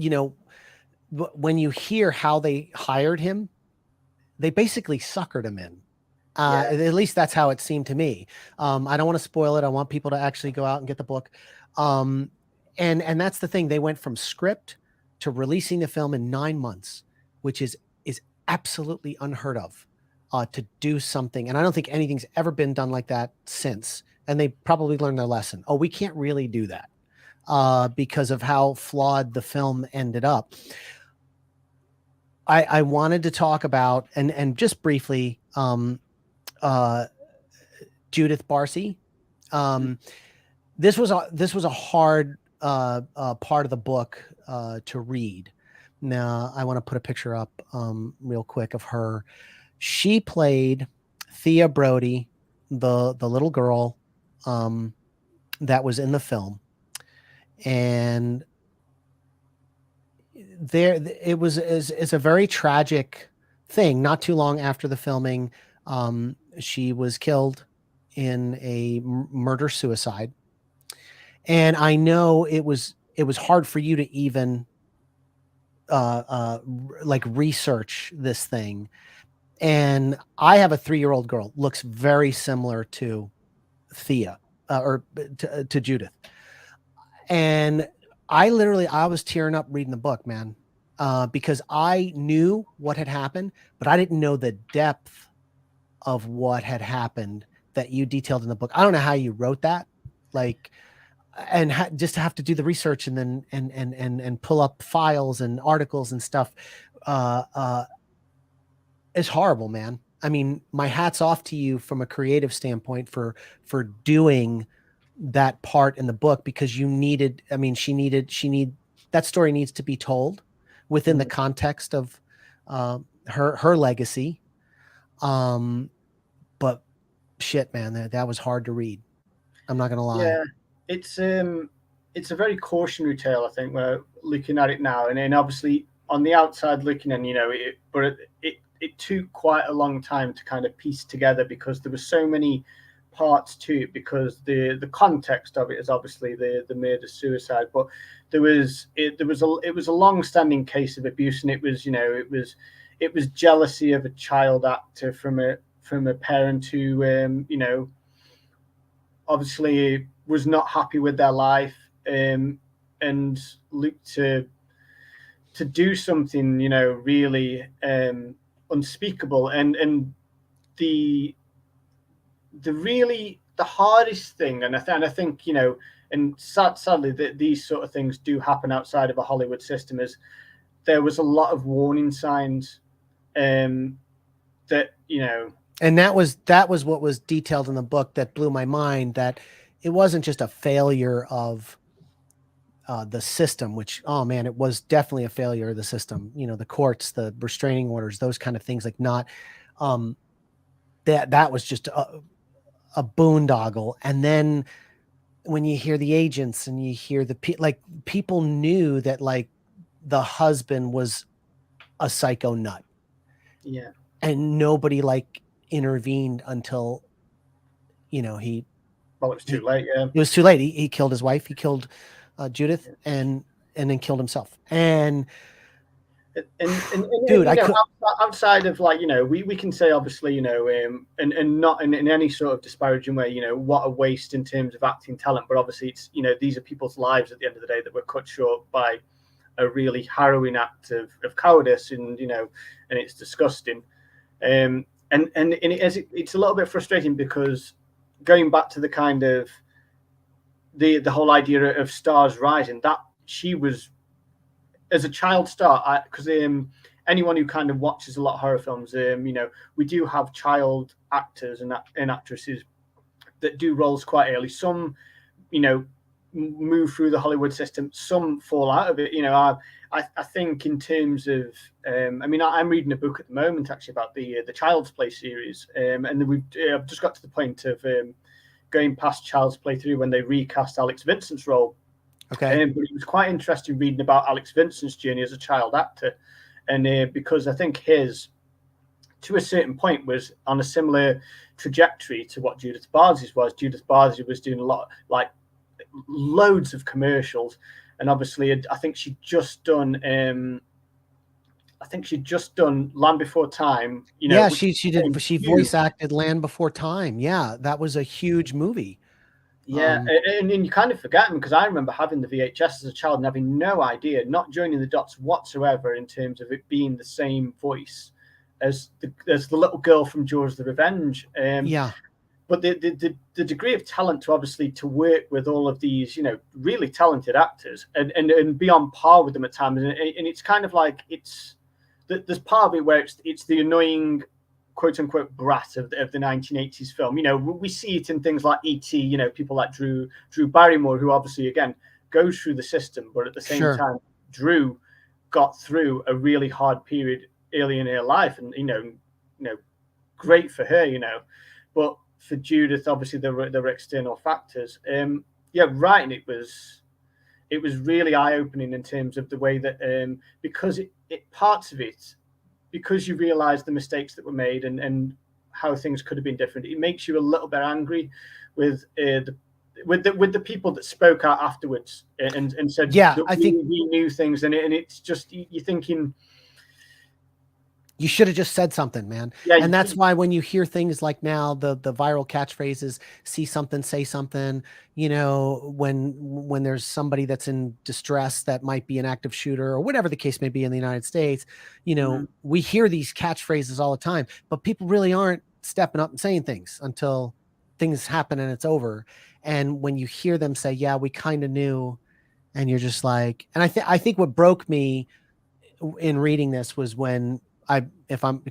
when you hear how they hired him, they basically suckered him in. Yeah. At least that's how it seemed to me. I don't want to spoil it. I want people to actually go out and get the book. and that's the thing. They went from script to releasing the film in 9 months, which is absolutely unheard of, to do something. And I don't think anything's ever been done like that since. And they probably learned their lesson. Oh, we can't really do that, because of how flawed the film ended up. I wanted to talk about, and just briefly, Judith Barcy. This was a hard part of the book to read. Now I want to put a picture up real quick of her. She played Thea Brody, the little girl that was in the film, and it's a very tragic thing. Not too long after the filming, she was killed in a murder suicide. And I know it was hard for you to even like research this thing. And I have a 3-year-old girl, looks very similar to Thea, or to Judith. And I was tearing up reading the book, man, because I knew what had happened, but I didn't know the depth of what had happened that you detailed in the book. I don't know how you wrote that, like, and just to have to do the research and then and pull up files and articles and stuff. It's horrible, man. I mean, my hat's off to you from a creative standpoint for doing that part in the book, because you needed, I mean, that story needs to be told within the context of her legacy. But shit, man, that was hard to read. I'm not gonna lie. Yeah, it's a very cautionary tale, I think. We're looking at it now, and then obviously on the outside looking, and it took quite a long time to kind of piece together, because there were so many parts to it, because the context of it is obviously the murder suicide, but it was a long-standing case of abuse, and it was jealousy of a child actor from a parent who obviously was not happy with their life, and looked to do something really unspeakable, and the hardest thing, and I think and sadly that these sort of things do happen outside of a Hollywood system, is there was a lot of warning signs that and that was what was detailed in the book that blew my mind, that it wasn't just a failure of the system, which, oh man, it was definitely a failure of the system, the courts, the restraining orders, those kind of things, like not that was just a boondoggle. And then when you hear the agents and you hear people knew that, like, the husband was a psycho nut. Yeah. And nobody intervened until, well, it was too late. Yeah, it was too late. He killed his wife. He killed Judith, and then killed himself. And dude, outside of we can say obviously and not in any sort of disparaging way, what a waste in terms of acting talent, but obviously it's these are people's lives at the end of the day that were cut short by a really harrowing act of cowardice, and it's disgusting. And it's a little bit frustrating, because going back to the kind of the whole idea of stars rising, that she was, as a child star, because anyone who kind of watches a lot of horror films, we do have child actors and actresses that do roles quite early. Some move through the Hollywood system, some fall out of it. I think in terms of I'm reading a book at the moment actually about the Child's Play series, and I've just got to the point of going past Child's Play 3 when they recast Alex Vincent's role. Okay. But it was quite interesting reading about Alex Vincent's journey as a child actor, and because I think his, to a certain point, was on a similar trajectory to what Judith Barzi's was. Judith Barzi was doing a lot, loads of commercials, and obviously I think she'd just done Land Before Time. Yeah, she voice acted Land Before Time. Yeah, that was a huge movie. Yeah, and you kind of forget them, because I remember having the VHS as a child and having no idea, not joining the dots whatsoever in terms of it being the same voice as the little girl from Jaws: The Revenge. Yeah. But the degree of talent to obviously to work with all of these, you know, really talented actors and be on par with them at times, and it's kind of like there's part of it where it's the annoying quote unquote brat of the 1980s film. You know, we see it in things like E.T., you know, people like Drew Barrymore, who obviously again goes through the system, but at the same time, Drew got through a really hard period early in her life, and you know, great for her, you know. But for Judith, obviously there were external factors. Yeah, right, and it was really eye-opening in terms of the way that because it parts of it, because you realize the mistakes that were made and how things could have been different, it makes you a little bit angry with the people that spoke out afterwards and said, yeah, I think we knew things, and it's just you're thinking, you should have just said something, man. Yeah, and that's why when you hear things like now the viral catchphrases, see something, say something, you know, when there's somebody that's in distress that might be an active shooter or whatever the case may be in the United States, you know, we hear these catchphrases all the time, but people really aren't stepping up and saying things until things happen and it's over. And when you hear them say, yeah, we kind of knew, and you're just like, and I think what broke me in reading this was when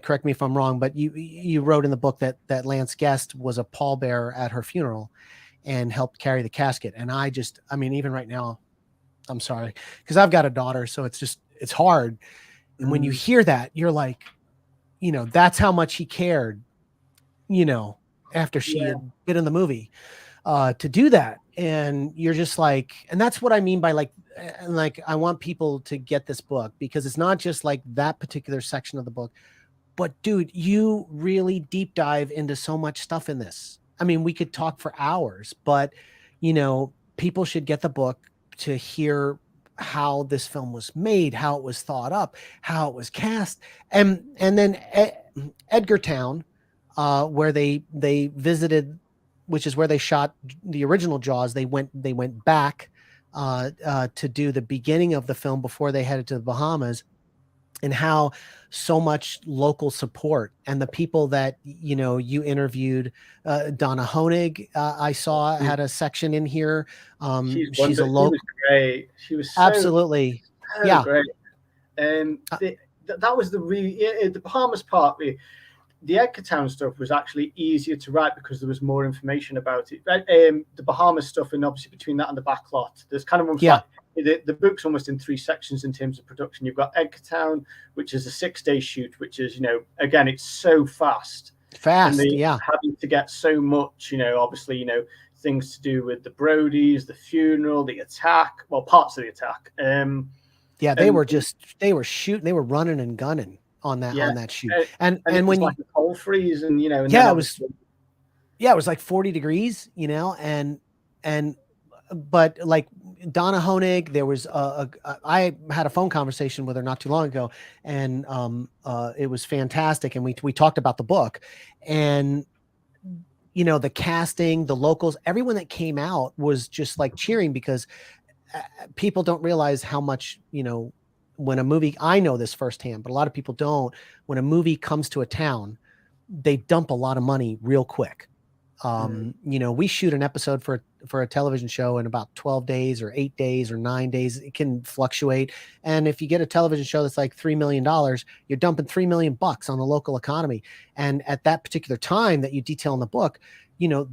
correct me if I'm wrong, but you wrote in the book that Lance Guest was a pallbearer at her funeral and helped carry the casket. And I mean, even right now, I'm sorry, because I've got a daughter, so it's hard. And when you hear that, you're like, you know, that's how much he cared, you know, after she had been in the movie, to do that. And you're just like, and that's what I mean by like I want people to get this book, because it's not just like that particular section of the book, but dude, you really deep dive into so much stuff in this. I mean, we could talk for hours, but you know, people should get the book to hear how this film was made, how it was thought up, how it was cast. And then Edgartown, where they visited, which is where they shot the original Jaws. They went back to do the beginning of the film before they headed to the Bahamas, and how so much local support and the people that, you know, you interviewed, Donna Honig, I saw had a section in here. She's a local. She was great. She was so, absolutely so great. That was the Bahamas part. The Edgartown stuff was actually easier to write because there was more information about it. The Bahamas stuff, and obviously between that and the backlot, there's kind of like, the book's almost in 3 sections in terms of production. You've got Edgartown, which is a 6-day shoot, which is, you know, again, it's so fast, and having to get so much, you know, obviously, you know, things to do with the Brodies, the funeral, the attack, well, parts of the attack. They were shooting, they were running and gunning on that shoot, and when like you cold freeze, and you know, and it was like 40 degrees, you know, but like Donna Honig, there was I had a phone conversation with her not too long ago, and it was fantastic, and we talked about the book, and you know, the casting, the locals, everyone that came out was just like cheering, because people don't realize how much, you know, when a movie, I know this firsthand, but a lot of people don't, when a movie comes to a town, they dump a lot of money real quick. You know, we shoot an episode for a television show in about 12 days or 8 days or 9 days. It can fluctuate. And if you get a television show that's like $3 million, you're dumping $3 million on the local economy. And at that particular time that you detail in the book, you know,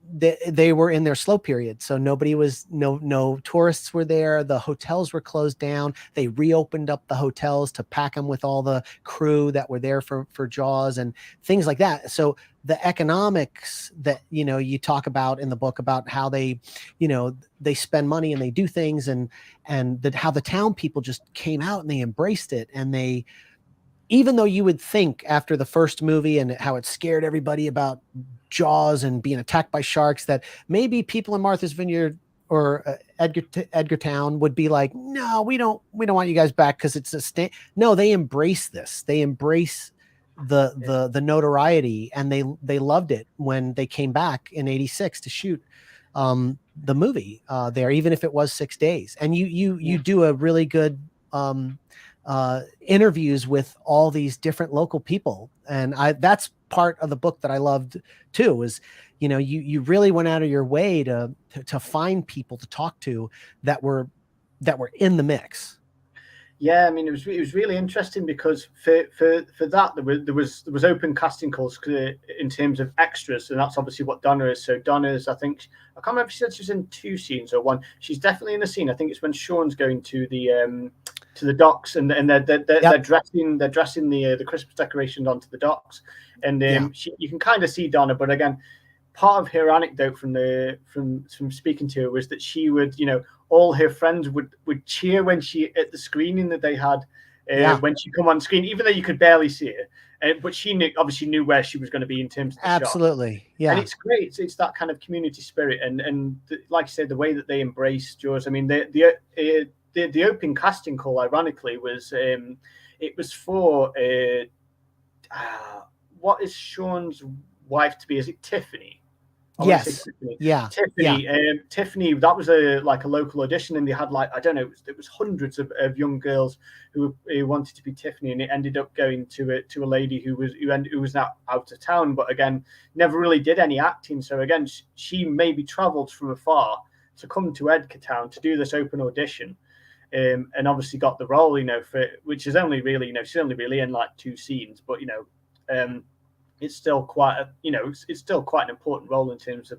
they were in their slow period. So no tourists were there. The hotels were closed down. They reopened up the hotels to pack them with all the crew that were there for Jaws and things like that. So the economics that, you know, you talk about in the book about how they, you know, they spend money and they do things, and how the town people just came out and they embraced it. And they, even though you would think after the first movie and how it scared everybody about Jaws and being attacked by sharks, that maybe people in Martha's Vineyard or Edgartown would be like, no, we don't want you guys back because it's no, they embrace this. They embrace the notoriety, and they loved it when they came back in '86 to shoot the movie there, even if it was 6 days. And you do a really good interviews with all these different local people, and that's part of the book that I loved too. Is you really went out of your way to find people to talk to that were in the mix. Yeah, I mean, it was really interesting because for that there was open casting calls in terms of extras, and that's obviously what Donna is. So Donna's, I think, I can't remember if she said she was in 2 scenes or 1. She's definitely in a scene. I think it's when Sean's going to the docks, and they're dressing the Christmas decorations onto the docks, and you can kind of see Donna, but again, part of her anecdote from speaking to her was that she would, all her friends would cheer when she at the screening that they had when she come on screen, even though you could barely see her. But she obviously knew where she was going to be in terms of the Absolutely, shot. yeah. And it's great. It's that kind of community spirit, and like I said, the way that they embrace Jaws. I mean, the open casting call, ironically, was it was for what is Sean's wife to be? Is it Tiffany? Yes. Tiffany. Yeah. Tiffany. Yeah. Tiffany. That was a local audition, and they had I don't know. It was hundreds of young girls who wanted to be Tiffany, and it ended up going to a lady who was now out of town, but again never really did any acting. So again, she maybe travelled from afar to come to Edgartown to do this open audition, and obviously got the role. Which is only really she's only really in 2 scenes, but it's still quite it's still quite an important role in terms of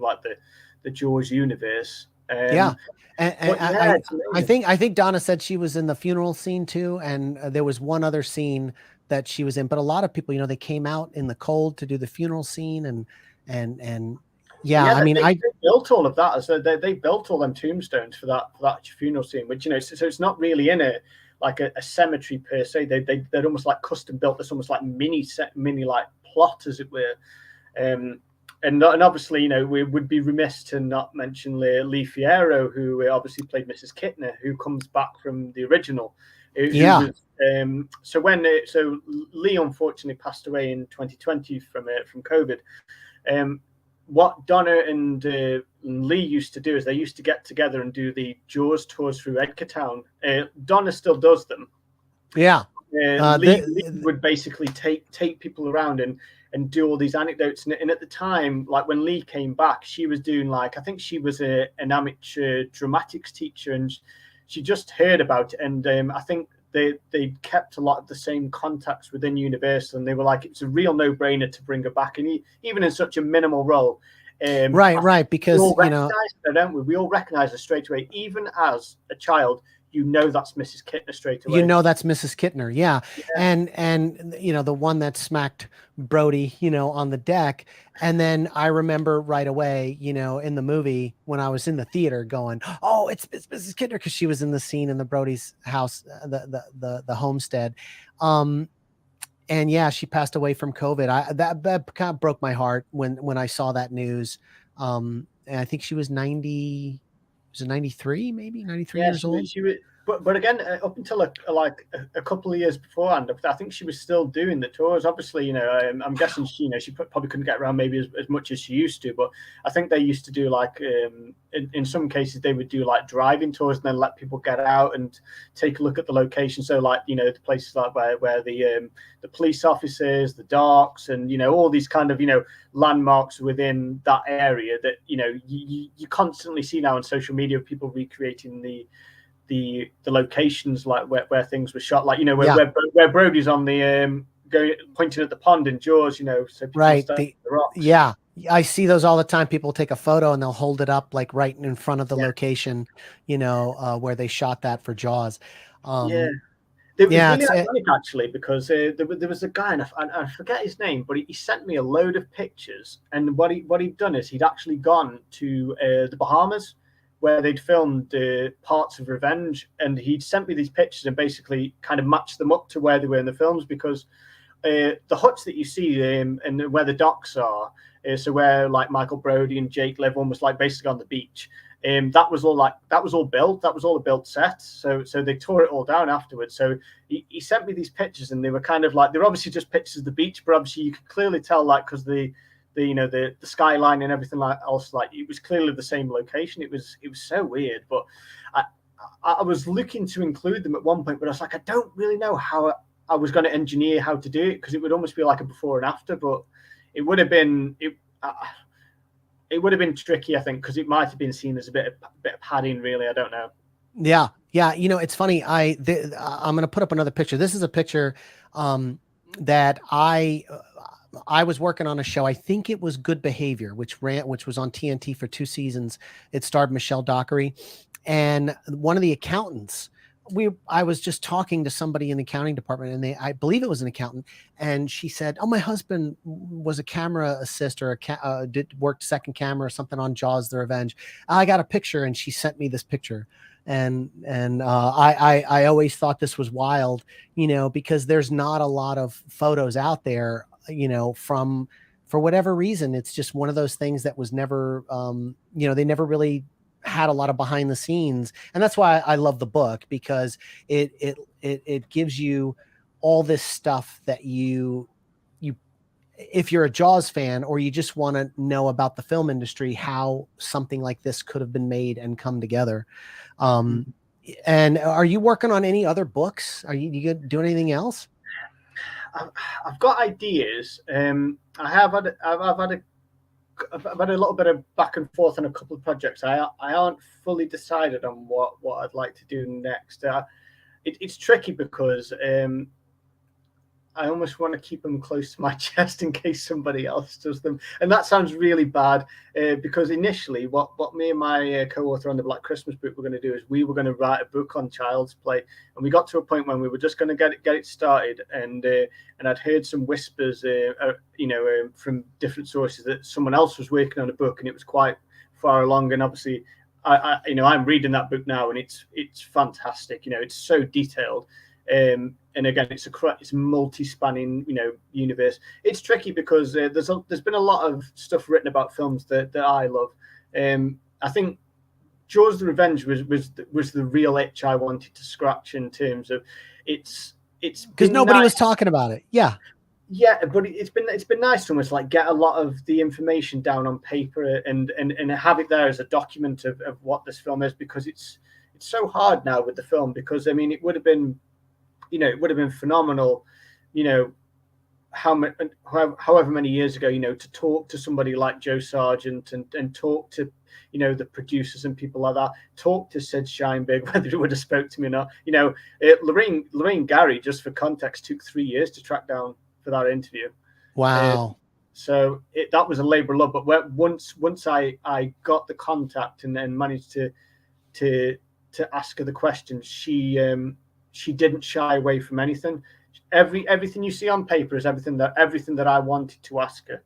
the Jaws universe. And I think Donna said she was in the funeral scene too, and there was one other scene that she was in. But a lot of people, they came out in the cold to do the funeral scene, and I mean, they built all of that. So they built all them tombstones for that funeral scene, which so it's not really in a cemetery per se. They're almost custom built. It's almost mini plot, as it were. And obviously, we would be remiss to not mention Lee Fierro, who obviously played Mrs. Kittner, who comes back from the original. So Lee unfortunately passed away in 2020 from COVID. What Donna and Lee used to do is they used to get together and do the Jaws tours through Edgartown. Donna still does them. Yeah. Lee would basically take people around and do all these anecdotes. And at the time, when Lee came back, she was doing I think she was an amateur dramatics teacher, and she just heard about it. And I think they kept a lot of the same contacts within Universal, and they were it's a real no-brainer to bring her back, and even in such a minimal role. Right, because we all recognize her straight away, even as a child. That's Mrs. Kittner straight away. That's Mrs. Kittner, yeah. And the one that smacked Brody, on the deck. And then I remember right away, in the movie when I was in the theater going, oh, it's Mrs. Kittner, because she was in the scene in the Brody's house, the homestead. And yeah, she passed away from COVID. That kind of broke my heart when I saw that news. And I think she was 90. Was it 93, maybe 93 years old? She was, but again, up until a couple of years beforehand, I think she was still doing the tours. Obviously, I'm guessing she probably couldn't get around maybe as much as she used to. But I think they used to do in some cases they would do driving tours and then let people get out and take a look at the location. So the places where the police officers, the docks, and all these kind of landmarks within that area that you constantly see now on social media, people recreating the locations where things were shot, where Brody's on the pointing at the pond in Jaws, so people the rocks. Yeah, I see those all the time. People take a photo and they'll hold it up right in front of the location, where they shot that for Jaws. It was really ironic, actually, because there was a guy, and I forget his name, but he sent me a load of pictures. And what he'd done is he'd actually gone to the Bahamas, where they'd filmed parts of Revenge, and he'd sent me these pictures and basically kind of matched them up to where they were in the films, because the huts that you see and where the docks are, so where Michael Brody and Jake live, almost basically on the beach. That was all built. That was all a built set. So they tore it all down afterwards. So he sent me these pictures, and they were kind of they were obviously just pictures of the beach, but obviously you could clearly tell because the the skyline and everything like else. Like it was clearly the same location. It was so weird. But I was looking to include them at one point, but I was like, I don't really know how I was going to engineer how to do it, because it would almost be like a before and after. But it would have been it would have been tricky, I think, because it might have been seen as a bit of padding. Really, I don't know. Yeah. Yeah. You know, it's funny. I'm going to put up another picture. This is a picture that I was working on a show. I think it was Good Behavior, which was on TNT for 2 seasons. It starred Michelle Dockery, and one of the accountants, I was just talking to somebody in the accounting department, and I believe it was an accountant, and she said, "Oh, my husband was a camera assist, or worked second camera or something on Jaws: The Revenge. I got a picture," and she sent me this picture. And I always thought this was wild, you know, because there's not a lot of photos out there, you know, for whatever reason. It's just one of those things that was never, you know, they never really had a lot of behind the scenes. And that's why I love the book, because it gives you all this stuff that you, if you're a Jaws fan, or you just want to know about the film industry, how something like this could have been made and come together. And are you working on any other books? Are you doing anything else? I've got ideas. I've had a little bit of back and forth on a couple of projects. I aren't fully decided on what I'd like to do next. It's tricky because I almost want to keep them close to my chest in case somebody else does them. And that sounds really bad, because initially what me and my co-author on the Black Christmas book were going to do is we were going to write a book on Child's Play. And we got to a point when we were just going to get it started. And I'd heard some whispers, from different sources that someone else was working on a book, and it was quite far along. And obviously, I'm reading that book now, and it's fantastic. You know, it's so detailed. And again, it's a multi-spanning, you know, universe. It's tricky because there's been a lot of stuff written about films that I love. I think Jaws: The Revenge was the real itch I wanted to scratch, in terms of it's because nobody was talking about it. Yeah, but it's been nice to almost like get a lot of the information down on paper and have it there as a document of what this film is, because it's so hard now with the film. Because I mean, it would have been phenomenal, you know, however many years ago, you know, to talk to somebody like Joe Sargent and talk to, you know, the producers and people like that, talk to Sid Sheinberg, whether it would have spoke to me or not. You know, Lorraine Gary, just for context, took 3 years to track down for that interview. Wow. So that was a labor of love. But once I got the contact and then managed to ask her the questions, she didn't shy away from anything. Everything you see on paper is everything that I wanted to ask her.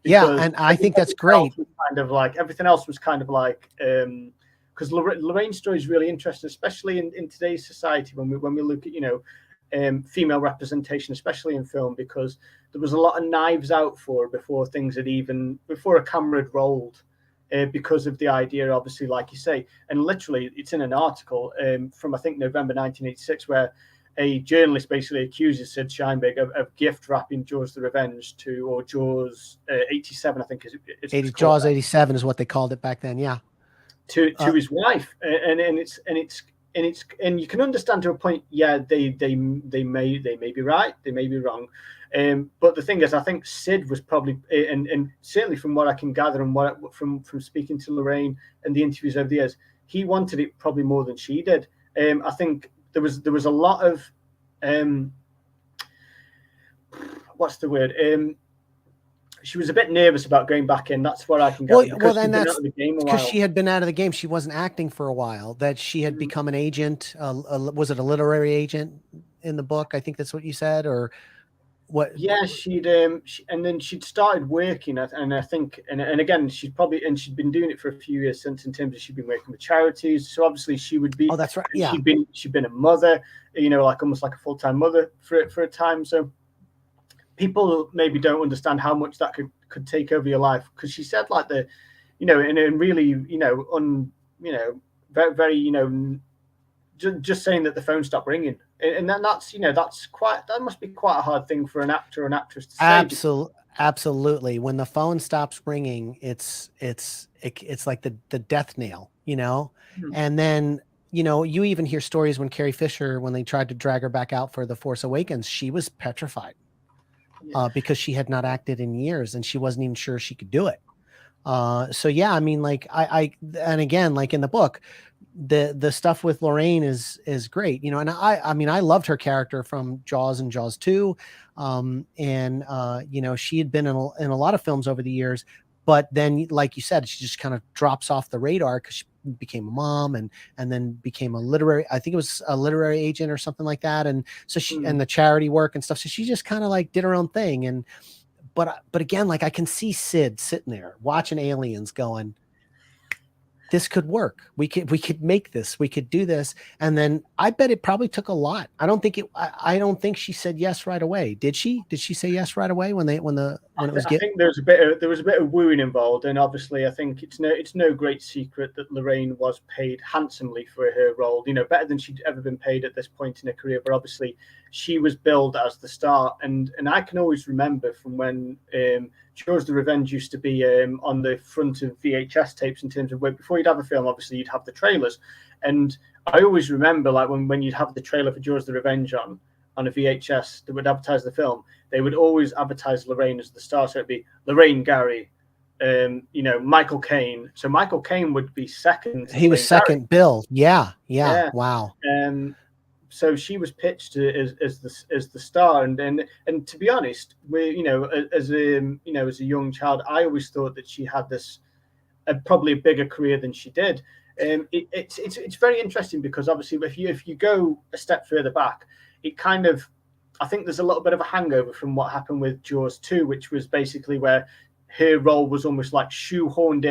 Yeah, and I think that's great. Kind of like everything else was kind of like, because Lorraine's story is really interesting, especially in today's society when we look at, you know, female representation, especially in film, because there was a lot of knives out for her before a camera had rolled. Because of the idea, obviously, like you say, and literally, it's in an article from I think November 1986, where a journalist basically accuses Sid Sheinberg of gift wrapping Jaws: The Revenge or Jaws 87, I think Jaws 87 is what they called it back then. Yeah, to his wife, and you can understand to a point. Yeah, they may be right, they may be wrong. But the thing is, I think Sid was probably, and certainly from what I can gather and from speaking to Lorraine and the interviews over the years, he wanted it probably more than she did. I think there was a lot of, what's the word? She was a bit nervous about going back in. That's what I can gather. Well, then that's because she had been out of the game. She wasn't acting for a while. That she had become an agent. Was it a literary agent in the book? I think that's what you said, or what? Yeah, and then she'd started working, and I think, and again, she'd been doing it for a few years since, in terms of she'd been working with charities. So obviously she would be. Oh, that's right. Yeah, she'd been a mother, you know, like almost like a full-time mother for a time. So people maybe don't understand how much that could take over your life, because she said like in really, you know, very, very, you know, just saying that the phone stopped ringing, and then that must be quite a hard thing for an actor or an actress to say. Absolutely. When the phone stops ringing, it's like the death nail, you know? Hmm. And then, you know, you even hear stories when Carrie Fisher, when they tried to drag her back out for The Force Awakens, she was petrified Yeah. because she had not acted in years and she wasn't even sure she could do it. So yeah, I mean, like and again, like in the book, the stuff with Lorraine is great, you know, and I mean, I loved her character from Jaws and Jaws 2. And you know, she had been in a lot of films over the years, but then, like you said, she just kind of drops off the radar because she became a mom and then became a literary, I think it was a literary agent or something like that. And so she, Hmm. and the charity work and stuff. So she just kind of like did her own thing. And but again, like I can see Sid sitting there watching Aliens going, this could work. We could make this. We could do this. And then I bet it probably took a lot. I don't think she said yes right away. Did she? Did she say yes right away when it was I get? think there was a bit of wooing involved, and obviously, I think it's no great secret that Lorraine was paid handsomely for her role. You know, better than she'd ever been paid at this point in her career. But obviously, she was billed as the star, and I can always remember from when Jaws: The Revenge used to be on the front of VHS tapes in terms of where before you'd have a film, obviously you'd have the trailers, and I always remember like when you'd have the trailer for Jaws: The Revenge on a VHS that would advertise the film, they would always advertise Lorraine as the star. So it'd be Lorraine Gary, you know, Michael Caine. So Michael Caine would be second to He was Lorraine Gary. second bill. Yeah, yeah. Yeah. Wow. So she was pitched as the star, and to be honest, we you know as a you know as a young child, I always thought that she had this probably a bigger career than she did. It's very interesting because obviously if you go a step further back, it kind of I think there's a little bit of a hangover from what happened with Jaws 2, which was basically where her role was almost like shoehorned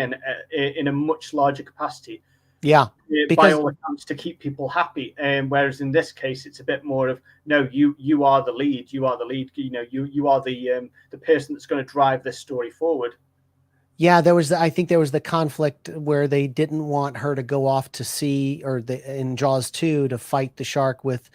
in a much larger capacity Yeah, by because all accounts to keep people happy. Whereas in this case, it's a bit more of no, you are the lead, you are the lead. You know, you are the person that's going to drive this story forward. yeah, I think there was the conflict where they didn't want her to go off to sea or in Jaws 2 to fight the shark with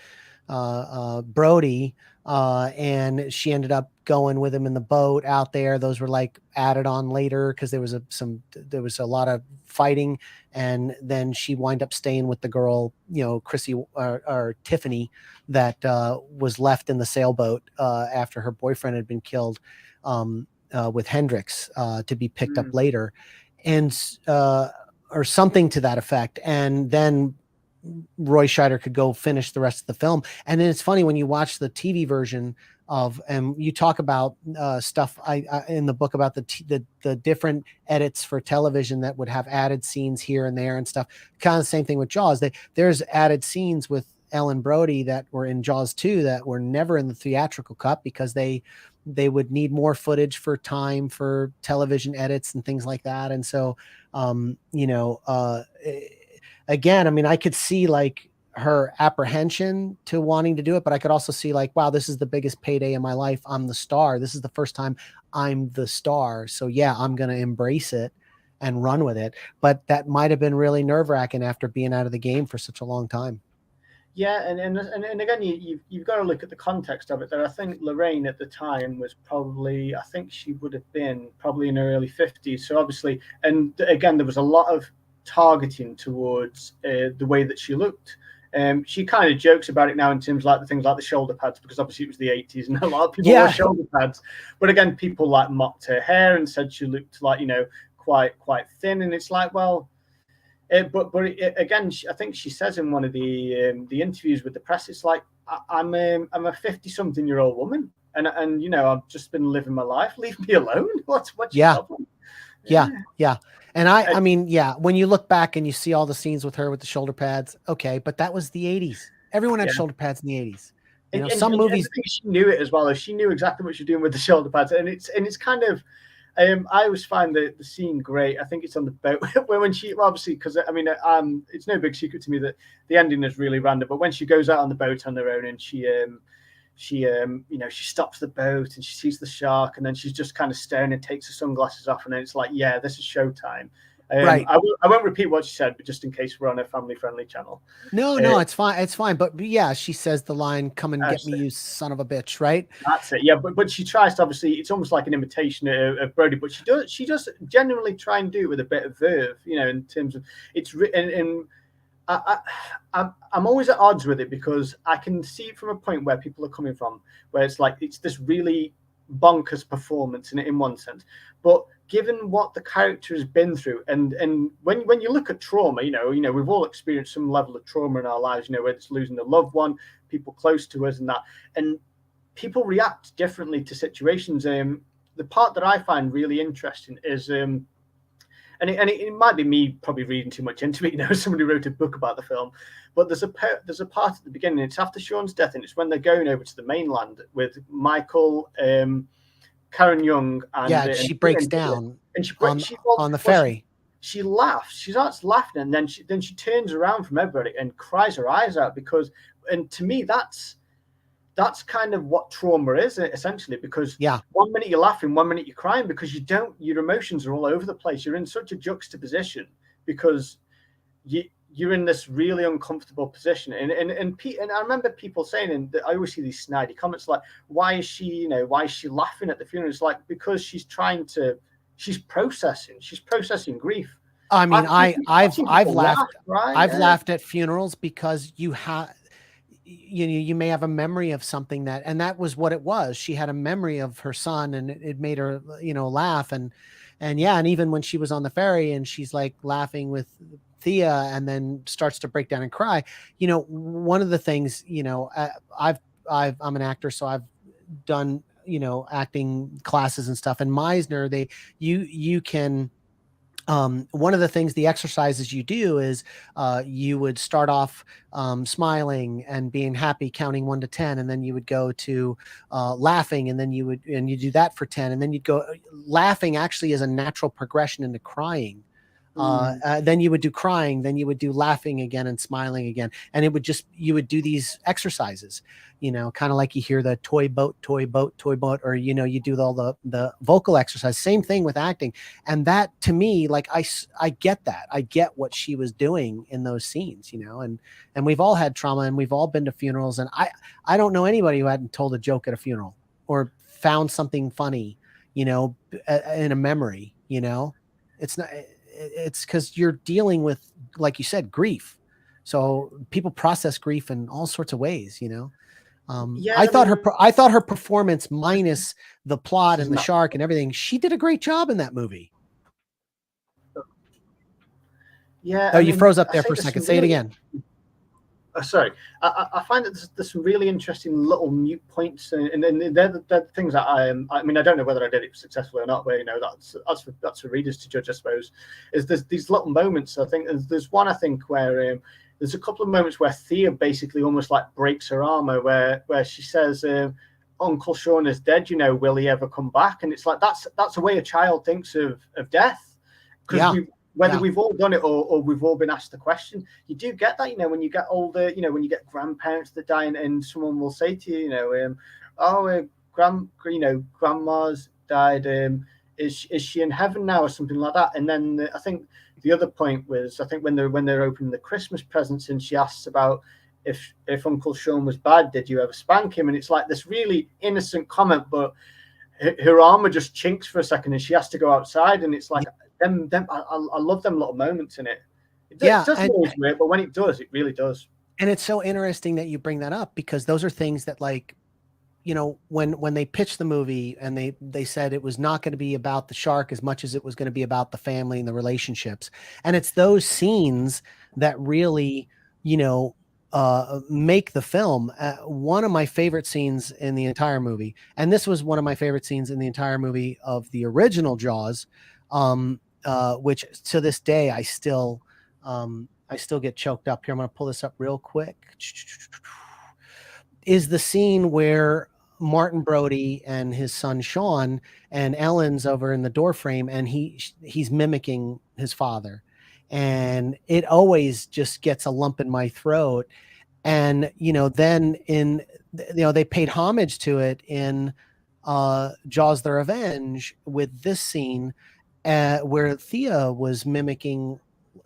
Brody, and she ended up going with him in the boat out there. Those were like added on later because there was a lot of fighting, and then she wind up staying with the girl, you know, Chrissy or Tiffany, that was left in the sailboat after her boyfriend had been killed. With Hendrix to be picked up Mm. later, and or something to that effect. And then Roy Scheider could go finish the rest of the film. And then it's funny when you watch the TV version of, and you talk about stuff I in the book about the different edits for television that would have added scenes here and there and stuff. Kind of the same thing with Jaws. There's added scenes with Ellen Brody that were in Jaws 2 that were never in the theatrical cut because they would need more footage for time for television edits and things like that. And so, you know, again, I mean, I could see like her apprehension to wanting to do it, but I could also see like, wow, this is the biggest payday in my life. I'm the star. This is the first time I'm the star. So yeah, I'm going to embrace it and run with it. But that might have been really nerve wracking after being out of the game for such a long time. Yeah, and again, you've got to look at the context of it. There, I think Lorraine at the time was probably, I think she would have been probably in her early 50s. So obviously, and again, there was a lot of targeting towards the way that she looked. She kind of jokes about it now in terms like the things like the shoulder pads, because obviously it was the 80s and a lot of people wore Yeah. shoulder pads. But again, people like mocked her hair and said she looked like, you know, quite thin. And it's like, well, again, I think she says in one of the interviews with the press, it's like I'm a 50-something-year-old woman, and you know I've just been living my life. Leave me alone. What's your Yeah. problem? Yeah. Yeah. And I And, mean, yeah, when you look back and you see all the scenes with her with the shoulder pads, okay, but that was the 80s. Everyone had yeah, shoulder pads in the 80s. You know, and some I movies, think she knew it as well. She knew exactly what she's doing with the shoulder pads, and it's kind of. I always find the scene great. I think it's on the boat when she obviously because I mean it's no big secret to me that the ending is really random. But when she goes out on the boat on her own and she you know she stops the boat and she sees the shark and then she's just kind of staring and takes her sunglasses off and then it's like, yeah, this is showtime. Right. I won't repeat what she said, but just in case we're on a family-friendly channel. No, it's fine. It's fine. But yeah, she says the line, "Come and get me, Actually, you son of a bitch," right? that's it. Yeah, but she tries to, obviously, it's almost like an imitation of Brody, but she does genuinely try and do it with a bit of verve, in terms of it's written in. I'm always at odds with it because I can see from a point where people are coming from, where it's like it's this really bonkers performance in one sense, but given what the character has been through, and when you look at trauma, we've all experienced some level of trauma in our lives, whether it's losing a loved one, people close to us, and people react differently to situations. The part that I find really interesting is and it might be me probably reading too much into it. Somebody wrote a book about the film, but there's a part at the beginning. It's after Sean's death, and it's when they're going over to the mainland with Michael, Karen Young, and She breaks down and she on the ferry. She laughs. She starts laughing, and then she turns around from everybody and cries her eyes out and to me that's kind of what trauma is, essentially, because 1 minute you're laughing, 1 minute you're crying, because your emotions are all over the place. You're in such a juxtaposition because you're in this really uncomfortable position. And I remember people saying, and I always see these snidey comments like, why is she laughing at the funeral? It's like, because she's processing grief. I mean, I've laughed, right? I've laughed at funerals because you may have a memory of something that was what it was. She had a memory of her son, and it made her, laugh. And even when she was on the ferry and she's like laughing with Thea and then starts to break down and cry, one of the things, I'm an actor, so I've done, acting classes and stuff. And Meisner, you can, one of the things, the exercises you do is you would start off smiling and being happy, counting 1 to 10, and then you would go to laughing, and then you do that for 10, and then you'd go. Laughing actually is a natural progression into crying. Then you would do crying, then you would do laughing again and smiling again, and you would do these exercises, kind of like you hear the toy boat, or you do all the vocal exercise. Same thing with acting. And that, to me, like I get that. I get what she was doing in those scenes, and we've all had trauma, and we've all been to funerals, and I don't know anybody who hadn't told a joke at a funeral or found something funny, in a memory. It's not. It's because you're dealing with, like you said, grief. So people process grief in all sorts of ways, I thought her performance, minus the plot and the shark and everything, she did a great job in that movie. Yeah. Oh, you froze up there for a second. Say it again. Sorry, I find that there's some really interesting little mute points, and they're the things that I mean, I don't know whether I did it successfully or not, but that's for readers to judge, I suppose. Is there's these little moments? I think there's one, I think, where there's a couple of moments where Thea basically almost like breaks her armor, where she says, "Uncle Sean is dead. Will he ever come back?" And it's like that's the way a child thinks of death, because we've all done it or we've all been asked the question. You do get that, when you get older, when you get grandparents that die, and someone will say to you, grandma's died. Is she in heaven now, or something like that? And then I think the other point was, I think when they're opening the Christmas presents, and she asks about if Uncle Sean was bad, did you ever spank him? And it's like this really innocent comment, but her armor just chinks for a second, and she has to go outside, and it's like. I love them little moments in it. It doesn't always work, but when it does, it really does. And it's so interesting that you bring that up, because those are things that, like, when they pitched the movie and they said it was not going to be about the shark as much as it was going to be about the family and the relationships. And it's those scenes that really, make the film. One of my favorite scenes in the entire movie, and this was one of my favorite scenes in the entire movie of the original Jaws, which to this day I still get choked up here. I'm going to pull this up real quick. Is the scene where Martin Brody and his son Sean, and Ellen's over in the doorframe, and he's mimicking his father, and it always just gets a lump in my throat. And then they paid homage to it in Jaws: The Revenge with this scene. where Thea was mimicking,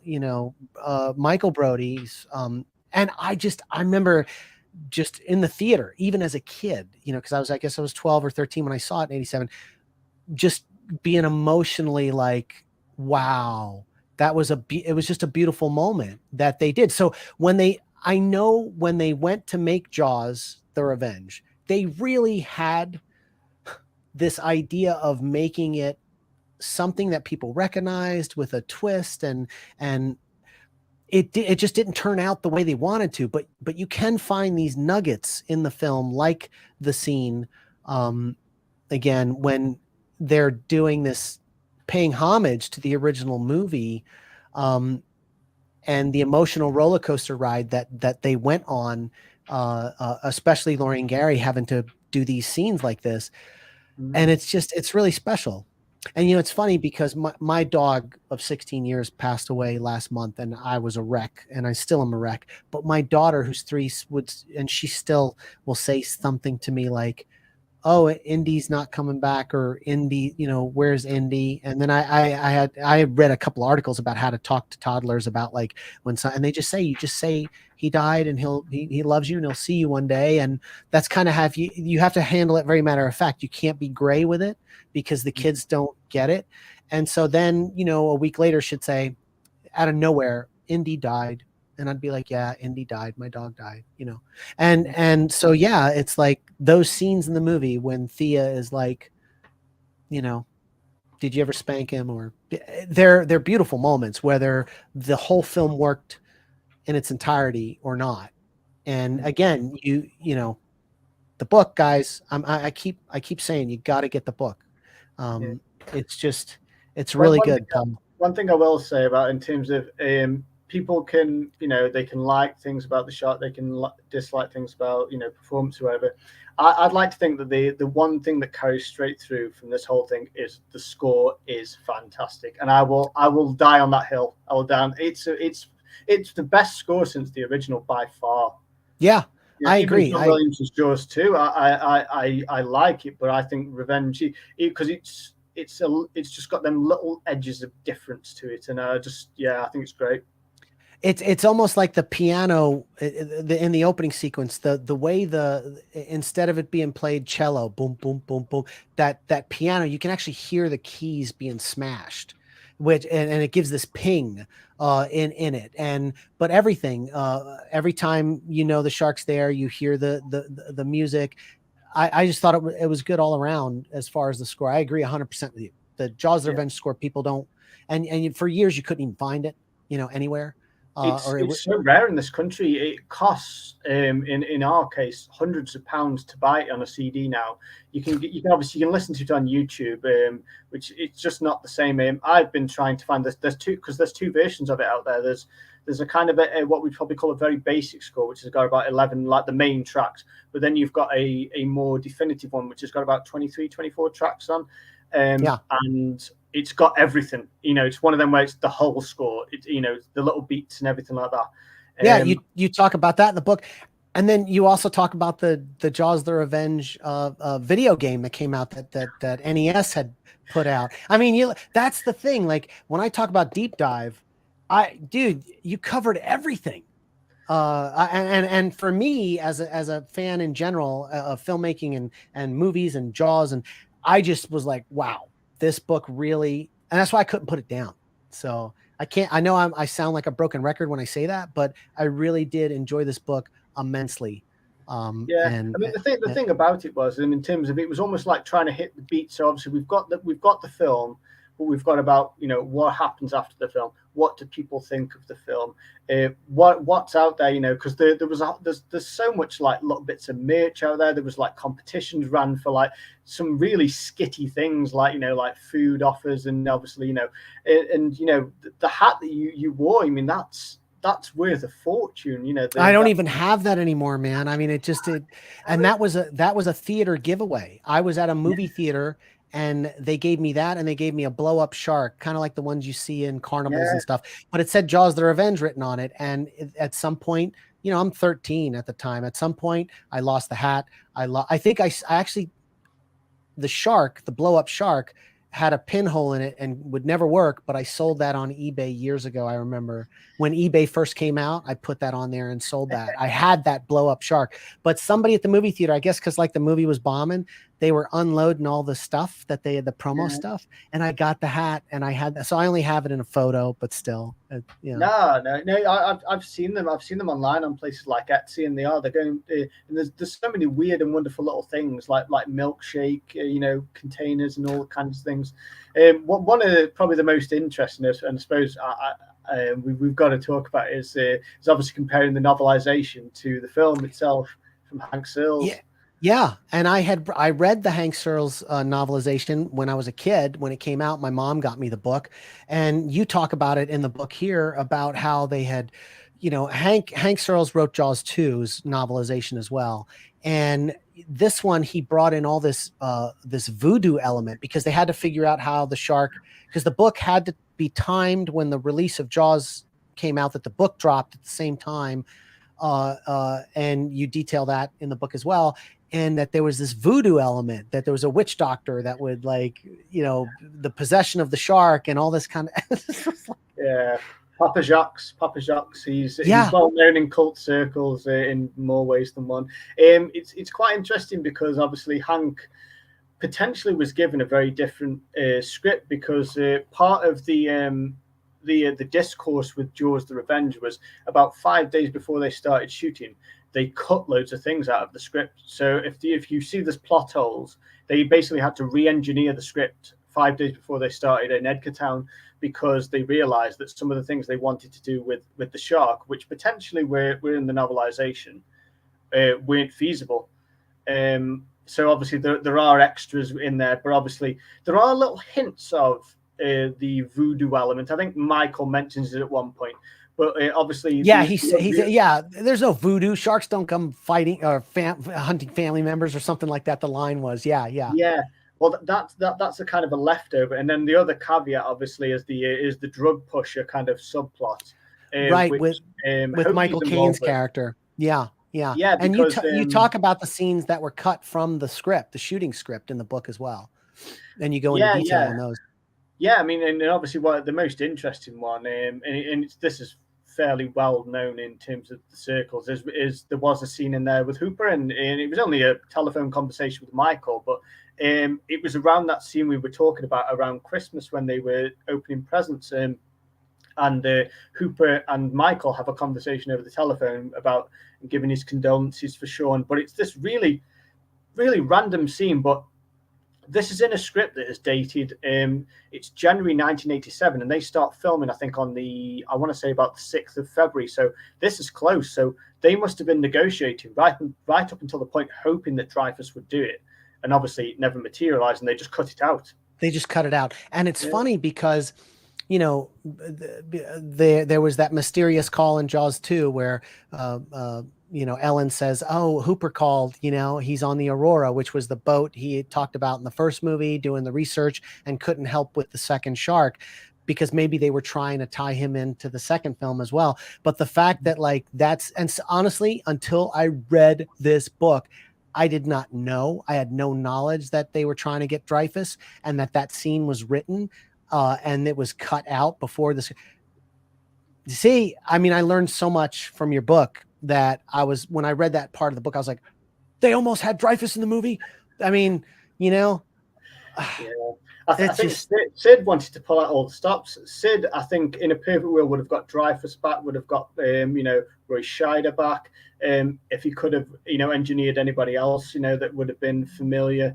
Michael Brody's. And I remember just in the theater, even as a kid, because I guess I was 12 or 13 when I saw it in 87, just being emotionally like, wow, it was just a beautiful moment that they did. So I know when they went to make Jaws: The Revenge, they really had this idea of making it something that people recognized with a twist, and it just didn't turn out the way they wanted to, but you can find these nuggets in the film, like the scene, again, when they're doing this, paying homage to the original movie, and the emotional roller coaster ride that they went on, especially Laurie and Gary having to do these scenes like this. And it's really special. And it's funny because my dog of 16 years passed away last month, and I was a wreck, and I still am a wreck. But my daughter, who's 3, and she still will say something to me like, "Oh, Indy's not coming back," or "Indy, where's Indy?" And then I read a couple articles about how to talk to toddlers about, like, and they you just say he died, and he loves you, and he'll see you one day. And that's kind of how you have to handle it very matter of fact. You can't be gray with it, because the kids don't get it. And so then, a week later she'd say, out of nowhere, "Indy died." And I'd be like, "Yeah, Indy died. My dog died," And so, yeah, it's like those scenes in the movie when Thea is like, "Did you ever spank him?" Or they're beautiful moments, whether the whole film worked in its entirety or not. And again, the book, guys, I keep saying, you got to get the book. It's really good. One thing I will say about, in terms of, people can, they can like things about the shot, they can dislike things about, performance or whatever. I'd like to think that the one thing that carries straight through from this whole thing is the score is fantastic, and I will die on that hill. I will down. It's the best score since the original by far. Yeah, I agree. John Williams' Jaws too. I like it, but I think Revenge, because it's just got them little edges of difference to it, and I think it's great. It's almost like the piano in the opening sequence, the way instead of it being played cello, boom, boom, boom, boom, that piano, you can actually hear the keys being smashed, and it gives this ping in it. But everything, every time the shark's there, you hear the music. I just thought it was good all around as far as the score. I agree 100% with you. The Jaws: The Revenge score, people don't, and for years you couldn't even find it, anywhere. It's so rare in this country. It costs, in our case, hundreds of pounds to buy it on a CD now. You can obviously listen to it on YouTube, which it's just not the same. I've been trying to find this. There's two versions of it out there. There's a kind of what we'd probably call a very basic score, which has got about 11, like the main tracks, but then you've got a more definitive one, which has got about 23, 24 tracks on. And it's got everything. It's one of them where it's the whole score. It's the little beats and everything like that. You talk about that in the book, and then you also talk about the Jaws: The Revenge video game that came out that NES had put out. I mean, that's the thing. Like, when I talk about deep dive, you covered everything. And for me, as a fan in general of filmmaking and movies and Jaws, and I just was like, wow, this book really, and that's why I couldn't put it down. So I know I sound like a broken record when I say that, but I really did enjoy this book immensely. I mean, the thing about it was, and in terms of, it was almost like trying to hit the beat. So obviously we've got the film, but we've got about, what happens after the film, what do people think of the film, what's out there, because there's so much, like, little bits of merch out there. There was, like, competitions ran for, like, some really skitty things, like, like food offers, and obviously, and the hat that you wore, I mean, that's worth a fortune. I don't even have that anymore, man. I mean, and that was a theater giveaway. I was at a movie theater, and they gave me that, and they gave me a blow up shark, kind of like the ones you see in carnivals and stuff, but it said Jaws: The Revenge written on it. And at some point, I'm 13 at the time. At some point, I lost the hat. I think I actually, the shark, the blow up shark, had a pinhole in it and would never work, but I sold that on eBay years ago. I remember when eBay first came out, I put that on there and sold that. I had that blow up shark, but somebody at the movie theater, I guess because like the movie was bombing, they were unloading all the stuff that they had, the promo stuff, and I got the hat and I had that. So I only have it in a photo, but still, you know. No. I've seen them. I've seen them online on places like Etsy, and they're going. And there's so many weird and wonderful little things like milkshake, containers and all kinds of things. One of probably the most interesting, and I suppose we've got to talk about is obviously comparing the novelization to the film itself from Hank Searles. Yeah. Yeah, and I read the Hank Searles novelization when I was a kid. When it came out, my mom got me the book, and you talk about it in the book here about how they had, Hank Searles wrote Jaws 2's novelization as well, and this one he brought in all this this voodoo element because they had to figure out how the shark, because the book had to be timed when the release of Jaws came out, that the book dropped at the same time. And you detail that in the book as well. And that there was this voodoo element, that there was a witch doctor that would the possession of the shark and all this kind of. Yeah. Papa Jacques. He's well known in cult circles in more ways than one. It's quite interesting because obviously Hank potentially was given a very different script because part of the discourse with Jaws: The Revenge was about 5 days before they started shooting. They cut loads of things out of the script. So if you see this plot holes, they basically had to re-engineer the script 5 days before they started in Edgartown because they realized that some of the things they wanted to do with the shark, which potentially were in the novelization, weren't feasible. So obviously there are extras in there, but obviously there are little hints of the voodoo element. I think Michael mentions it at one point. But obviously, there's no voodoo. Sharks don't come fighting or hunting family members or something like that. The line was, yeah. Well, that's a kind of a leftover, and then the other caveat, obviously, is the drug pusher kind of subplot, right? With Michael Caine's character, yeah. And because, you talk about the scenes that were cut from the script, the shooting script in the book as well, and you go into detail on those. Yeah, I mean, and obviously, the most interesting one, this is fairly well known in terms of the circles, is there was a scene in there with Hooper, and it was only a telephone conversation with Michael, but it was around that scene we were talking about around Christmas when they were opening presents, and Hooper and Michael have a conversation over the telephone about giving his condolences for Sean, but it's this really, really random scene, but this is in a script that is dated. It's January 1987, and they start filming, I think, I want to say about the 6th of February. So this is close. So they must have been negotiating right up until the point, hoping that Dreyfuss would do it. And obviously it never materialized, and they just cut it out. They just cut it out. And it's funny because, there was that mysterious call in Jaws 2 where, Ellen says, "Oh, Hooper called, he's on the Aurora," which was the boat he had talked about in the first movie, doing the research and couldn't help with the second shark because maybe they were trying to tie him into the second film as well. But the fact that and honestly, until I read this book, I did not know. I had no knowledge that they were trying to get Dreyfuss and that scene was written and it was cut out before this. See, I mean, I learned so much from your book that when I read that part of the book, I was like, they almost had Dreyfuss in the movie. I mean, I think Sid wanted to pull out all the stops. Sid, I think, in a perfect world would have got Dreyfuss back, would have got Roy Scheider back. If he could have engineered anybody else that would have been familiar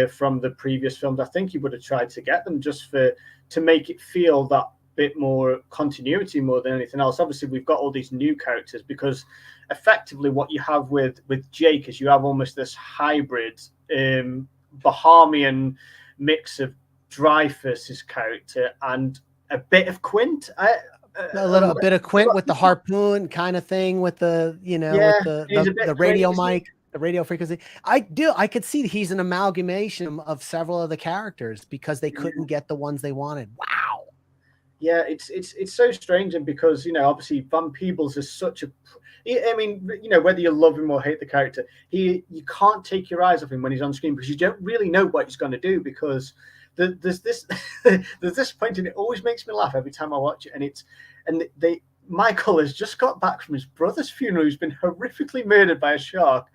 from the previous films, I think he would have tried to get them just to make it feel that bit more continuity more than anything else. Obviously, we've got all these new characters because effectively what you have with Jake is you have almost this hybrid Bahamian mix of Dreyfuss's character and a bit of Quint. A bit of Quint with the harpoon kind of thing, with the with the radio mic, the radio frequency. I could see he's an amalgamation of several of the characters because they couldn't get the ones they wanted. Wow. Yeah, it's so strange, and because obviously Van Peebles is such a, I mean, whether you love him or hate the character, you can't take your eyes off him when he's on screen because you don't really know what he's going to do because there's this there's this point, and it always makes me laugh every time I watch it. And Michael has just got back from his brother's funeral, who's been horrifically murdered by a shark,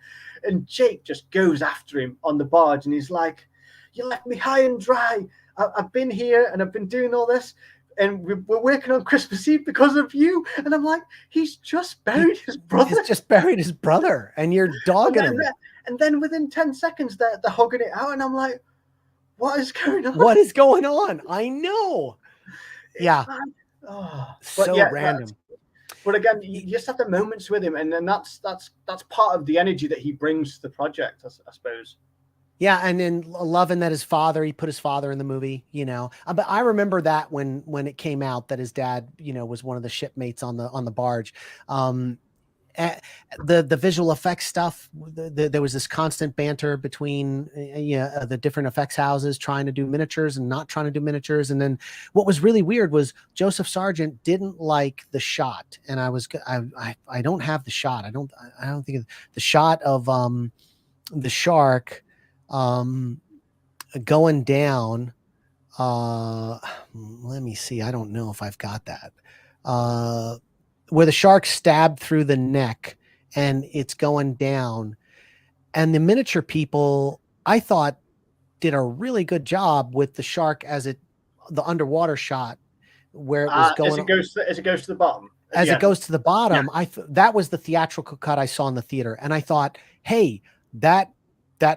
and Jake just goes after him on the barge, and he's like, "You left me high and dry. I've been here and I've been doing all this, and we're working on Christmas Eve because of you." And I'm like, he's just buried his brother. He's just buried his brother, and you're dogging him. And then within 10 seconds, they're hugging it out, and I'm like, what is going on? What is going on? I know. Yeah. So yeah, random. But again, you just have the moments with him, and then that's part of the energy that he brings to the project, I suppose. Yeah, and then loving that he put his father in the movie, you know. But I remember that when it came out that his dad, you know, was one of the shipmates on the barge. The visual effects stuff, there was this constant banter between the different effects houses trying to do miniatures and not trying to do miniatures. And then what was really weird was Joseph Sargent didn't like the shot, and I don't have the shot. I don't think the shot of the shark going down. Let me see. I don't know if I've got that. Where the shark stabbed through the neck and it's going down, and the miniature people, I thought, did a really good job with the shark the underwater shot where it was going as it goes to the bottom. It goes to the bottom. Yeah. That was the theatrical cut I saw in the theater, and I thought, hey, that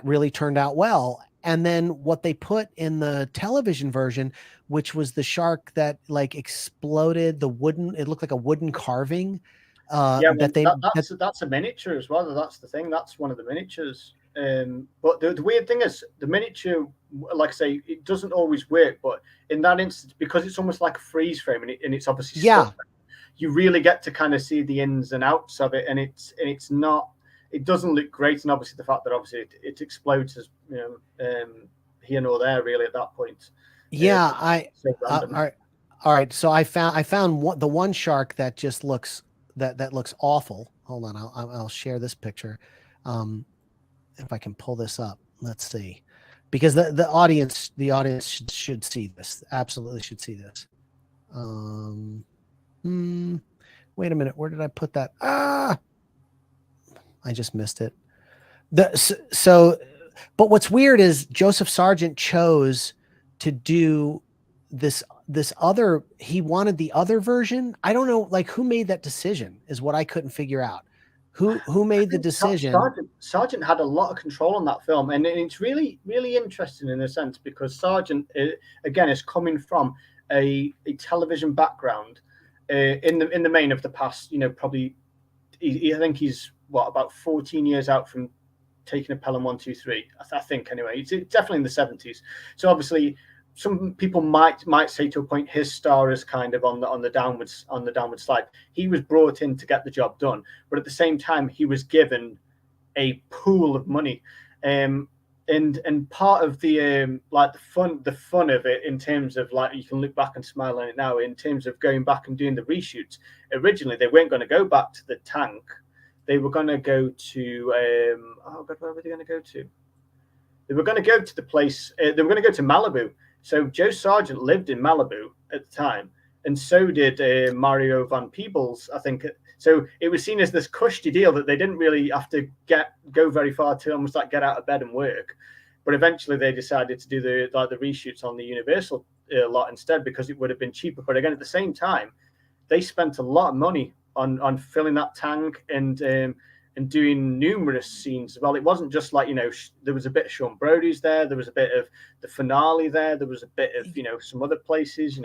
really turned out well. And then what they put in the television version, which was the shark that like exploded it looked like a wooden carving. That's a miniature as well. That's the thing. That's one of the miniatures. But the weird thing is the miniature, like I say, it doesn't always work. But in that instance, because it's almost like a freeze frame, and it's obviously stuck, you really get to kind of see the ins and outs of it, and it's not. It doesn't look great, and obviously the fact that obviously it explodes as here nor there really at that point. Yeah, all right. So I found the one shark that just looks that looks awful. Hold on, I'll share this picture. If I can pull this up, let's see, because the audience should see this. Absolutely should see this. Wait a minute, where did I put that? I just missed it. But what's weird is Joseph Sargent chose to do this other. He wanted the other version. I don't know, like, who made that decision is what I couldn't figure out. Who made the decision? Sargent had a lot of control on that film, and it's really, really interesting in a sense because Sargent again is coming from a television background in the main of the past. You know, probably I think he's about 14 years out from taking a Pelham 123. I think anyway. It's definitely in the 70s. So obviously, some people might say to a point his star is kind of on the downward slide. He was brought in to get the job done, but at the same time, he was given a pool of money. And part of the like the fun of it, in terms of, like, you can look back and smile on it now, in terms of going back and doing the reshoots. Originally, they weren't going to go back to the tank. They were going to go to oh God, where were they going to go to? They were going to go to the place. They were going to go to Malibu. So Joe Sargent lived in Malibu at the time, and so did Mario Van Peebles, I think. So it was seen as this cushy deal that they didn't really have to go very far to almost like get out of bed and work. But eventually they decided to do the reshoots on the Universal lot instead, because it would have been cheaper. But again, at the same time, they spent a lot of money on filling that tank and doing numerous scenes. Well, it wasn't just like, there was a bit of Sean Brody's there. There was a bit of the finale there. There was a bit of, some other places,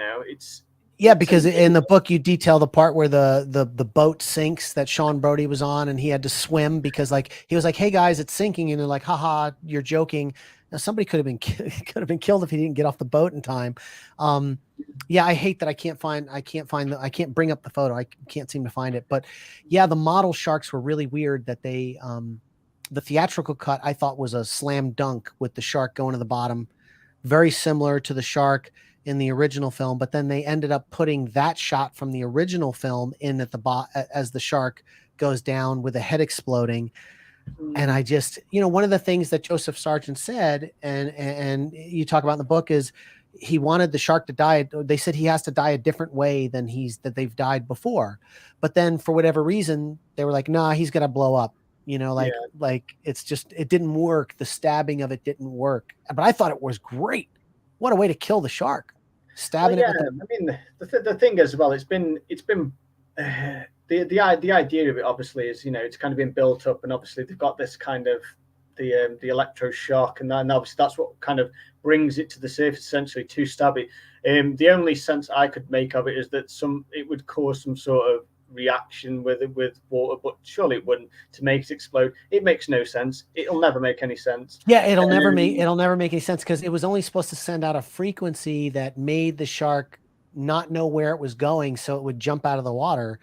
because in the book you detail the part where the boat sinks that Sean Brody was on, and he had to swim because, like, he was like, "Hey guys, it's sinking," and they're like, "Haha, you're joking." Now, somebody could have been killed if he didn't get off the boat in time. I hate that I can't bring up the photo. I can't seem to find it. But yeah, the model sharks were really weird. That they the theatrical cut I thought was a slam dunk with the shark going to the bottom, very similar to the shark in the original film. But then they ended up putting that shot from the original film in at the as the shark goes down with the head exploding. And I just, one of the things that Joseph Sargent said, and you talk about in the book, is he wanted the shark to die. They said he has to die a different way than that they've died before. But then for whatever reason, they were like, nah, he's gonna blow up. Like it's just, it didn't work. The stabbing of it didn't work. But I thought it was great. What a way to kill the shark. Well, Stabbing it yeah, with the I mean, the thing as well, it's been the idea of it obviously is, it's kind of been built up, and obviously they've got this kind of the electroshock, and obviously that's what kind of brings it to the surface essentially to stab it. The only sense I could make of it is that it would cause some sort of reaction with water, but surely it wouldn't, to make it explode. It makes no sense. It'll never make any sense. Yeah, it'll never make any sense, because it was only supposed to send out a frequency that made the shark not know where it was going, so it would jump out of the water.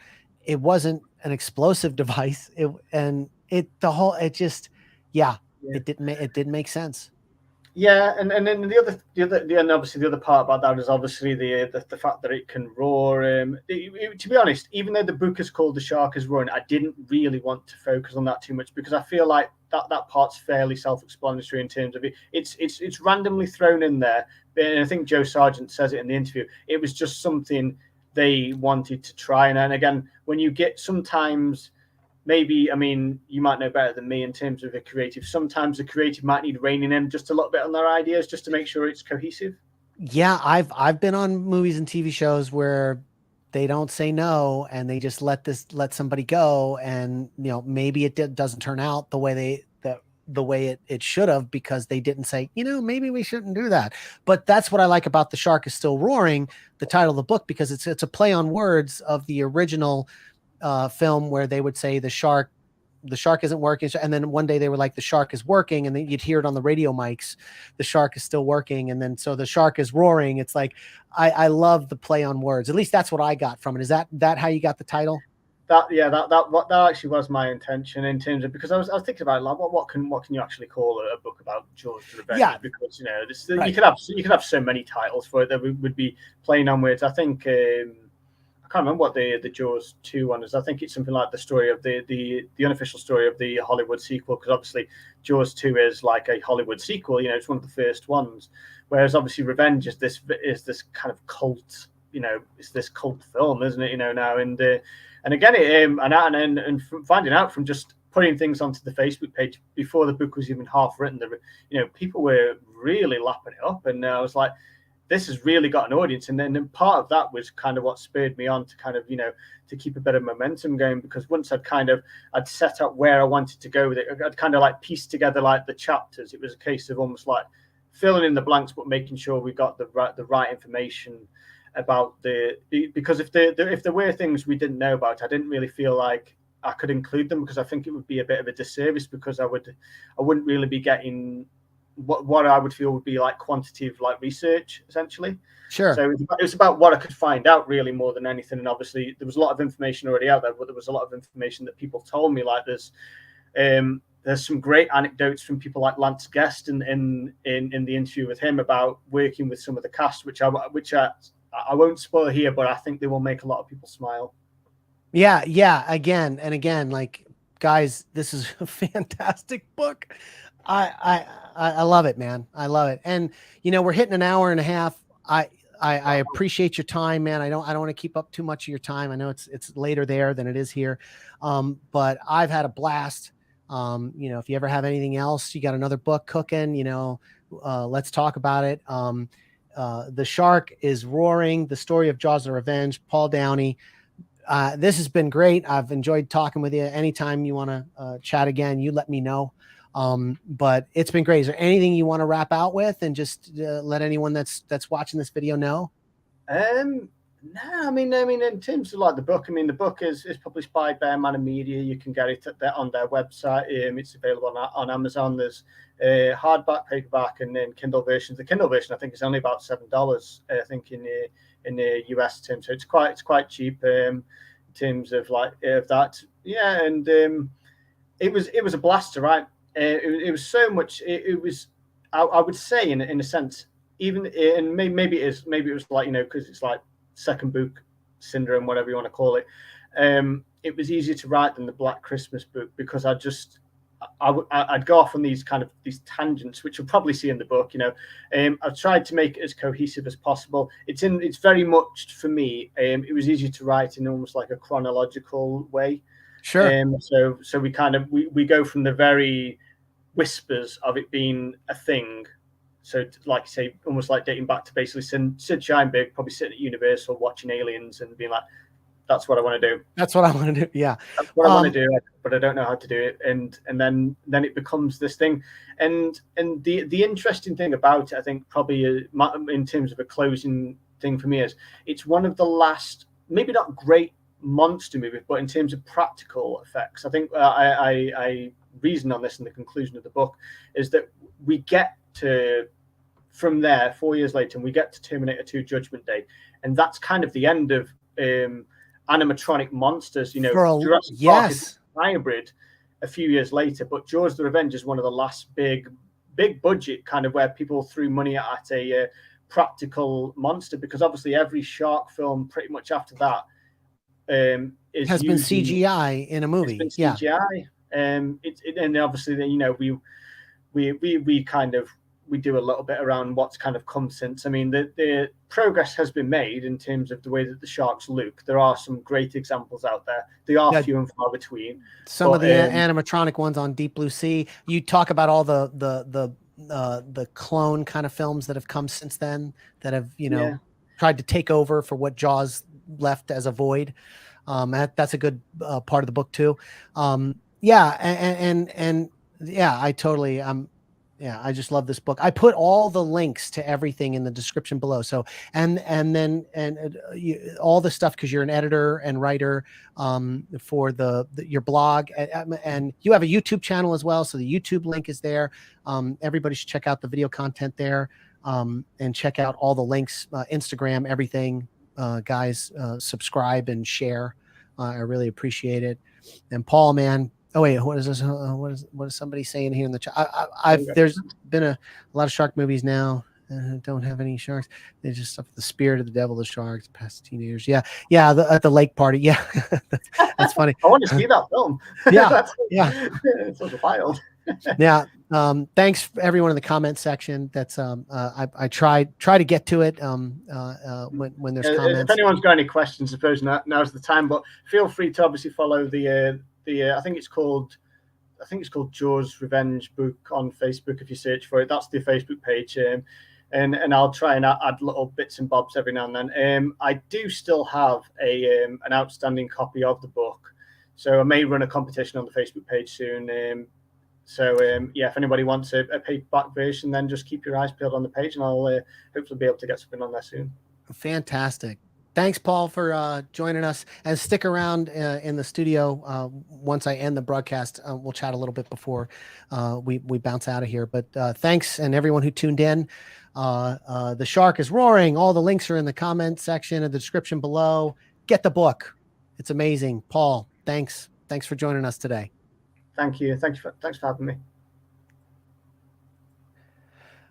It wasn't an explosive device. It just, yeah, Yeah. it didn't make sense. Yeah, and then obviously the other part about that is obviously the fact that it can roar. To be honest, even though the book is called "The Shark is Roaring," I didn't really want to focus on that too much, because I feel like that part's fairly self-explanatory in terms of it. It's randomly thrown in there, and I think Joe Sargent says it in the interview. It was just something they wanted to try, and again, when you get sometimes. Maybe, I mean, you might know better than me in terms of the creative. Sometimes the creative might need reining in just a little bit on their ideas, just to make sure it's cohesive. Yeah, I've been on movies and TV shows where they don't say no, and they just let somebody go, and maybe it doesn't turn out the way it should have, because they didn't say, maybe we shouldn't do that. But that's what I like about The Shark is Still Roaring, the title of the book, because it's a play on words of the original film, where they would say the shark isn't working, and then one day they were like, the shark is working, and then you'd hear it on the radio mics, the shark is still working, and then so the shark is roaring. It's like, I love the play on words. At least that's what I got from it. Is that how you got the title? That actually was my intention, in terms of, because I was thinking about, like, what can you actually call a book about George the Revenge? Yeah, because right. you could have so many titles for it that would be playing on words. I think I can't remember what the Jaws 2 one is. I think it's something like the story of the unofficial story of the Hollywood sequel, because obviously Jaws 2 is like a Hollywood sequel. It's one of the first ones, whereas obviously Revenge is this kind of cult. It's this cult film, isn't it? Now, and again, and from finding out from just putting things onto the Facebook page before the book was even half written, people were really lapping it up, and I was like, this has really got an audience. And then part of that was kind of what spurred me on to kind of, to keep a bit of momentum going, because once I'd set up where I wanted to go with it, I'd kind of like pieced together like the chapters. It was a case of almost like filling in the blanks, but making sure we got the right information about because if there were things we didn't know about, I didn't really feel like I could include them, because I think it would be a bit of a disservice, because I wouldn't really be getting what I would feel would be like quantitative, like research, essentially. Sure. So it was about what I could find out, really, more than anything. And obviously there was a lot of information already out there, but there was a lot of information that people told me. Like there's some great anecdotes from people like Lance Guest in the interview with him about working with some of the cast, which I won't spoil here, but I think they will make a lot of people smile. Yeah. Again and again, like, guys, this is a fantastic book. I love it, man. I love it. And we're hitting an hour and a half. I appreciate your time, man. I don't want to keep up too much of your time. I know it's later there than it is here. But I've had a blast. If you ever have anything else, you got another book cooking, let's talk about it. The Shark is Roaring, the story of Jaws of Revenge, Paul Downey. This has been great. I've enjoyed talking with you. Anytime you want to chat again, you let me know. But it's been great. Is there anything you want to wrap out with, and just let anyone that's watching this video know? No, I mean, in terms of like the book, the book is published by Bear Manor Media. You can get it on their website. It's available on Amazon. There's hardback, paperback, and then Kindle versions. The Kindle version, I think, is only about $7. I think in the US terms, so it's quite cheap in terms of like that. Yeah, and it was a blast to write. It was so much. It was, I would say, in a sense, even, and maybe it was like, because it's like second book syndrome, whatever you want to call it. It was easier to write than the Black Christmas book, because I'd go off on these tangents, which you'll probably see in the book. I've tried to make it as cohesive as possible. It's very much for me. It was easy to write in almost like a chronological way. Sure. So we go from the very whispers of it being a thing. So, like I say, almost like dating back to basically Sid Sheinberg probably sitting at Universal watching Aliens and being like, "That's what I want to do. That's what I want to do." Yeah, that's what I want to do, but I don't know how to do it. And then it becomes this thing. And the interesting thing about it, I think, probably in terms of a closing thing for me, is it's one of the last, maybe not great monster movies, but in terms of practical effects, I think I reason on this in the conclusion of the book is that we get to, from there 4 years later, and we get to Terminator 2 Judgment Day, and that's kind of the end of animatronic monsters. Jurassic Park is a hybrid a few years later, but Jaws the Revenge is one of the last big budget kind of where people threw money at a practical monster, because obviously every shark film pretty much after that has been CGI in a movie. It's been CGI. And obviously, we do a little bit around what's kind of come since. I mean, the progress has been made in terms of the way that the sharks look. There are some great examples out there. They are few and far between. Some of the animatronic ones on Deep Blue Sea. You talk about all the clone kind of films that have come since then that have tried to take over for what Jaws left as a void. That's a good part of the book too. I totally I just love this book. I put all the links to everything in the description below. So and all the stuff, because you're an editor and writer for your blog, and you have a YouTube channel as well. So the YouTube link is there. Everybody should check out the video content there, and check out all the links, Instagram, everything. Guys, subscribe and share. I really appreciate it. And Paul, man. Oh wait, what is this? What is somebody saying here in the chat? There's been a lot of shark movies now. Don't have any sharks. They just stuff the spirit of the devil, the sharks, past teenagers. Yeah. At the lake party. Yeah, that's funny. I want to see that film. Yeah, It's such a wild. Yeah. Thanks everyone in the comment section. That's I try to get to it when there's comments. If anyone's got any questions, I suppose now's the time. But feel free to obviously follow the I think it's called Jaws Revenge Book on Facebook. If you search for it, that's the Facebook page. And I'll try and add little bits and bobs every now and then. I do still have an outstanding copy of the book, so I may run a competition on the Facebook page soon. If anybody wants a paperback version, then just keep your eyes peeled on the page, and I'll hopefully be able to get something on there soon. Fantastic. Thanks, Paul, for joining us, and stick around in the studio. Once I end the broadcast, we'll chat a little bit before we bounce out of here. But thanks, and everyone who tuned in. The shark is roaring. All the links are in the comment section of the description below. Get the book. It's amazing. Paul, thanks for joining us today. Thank you. Thanks for having me.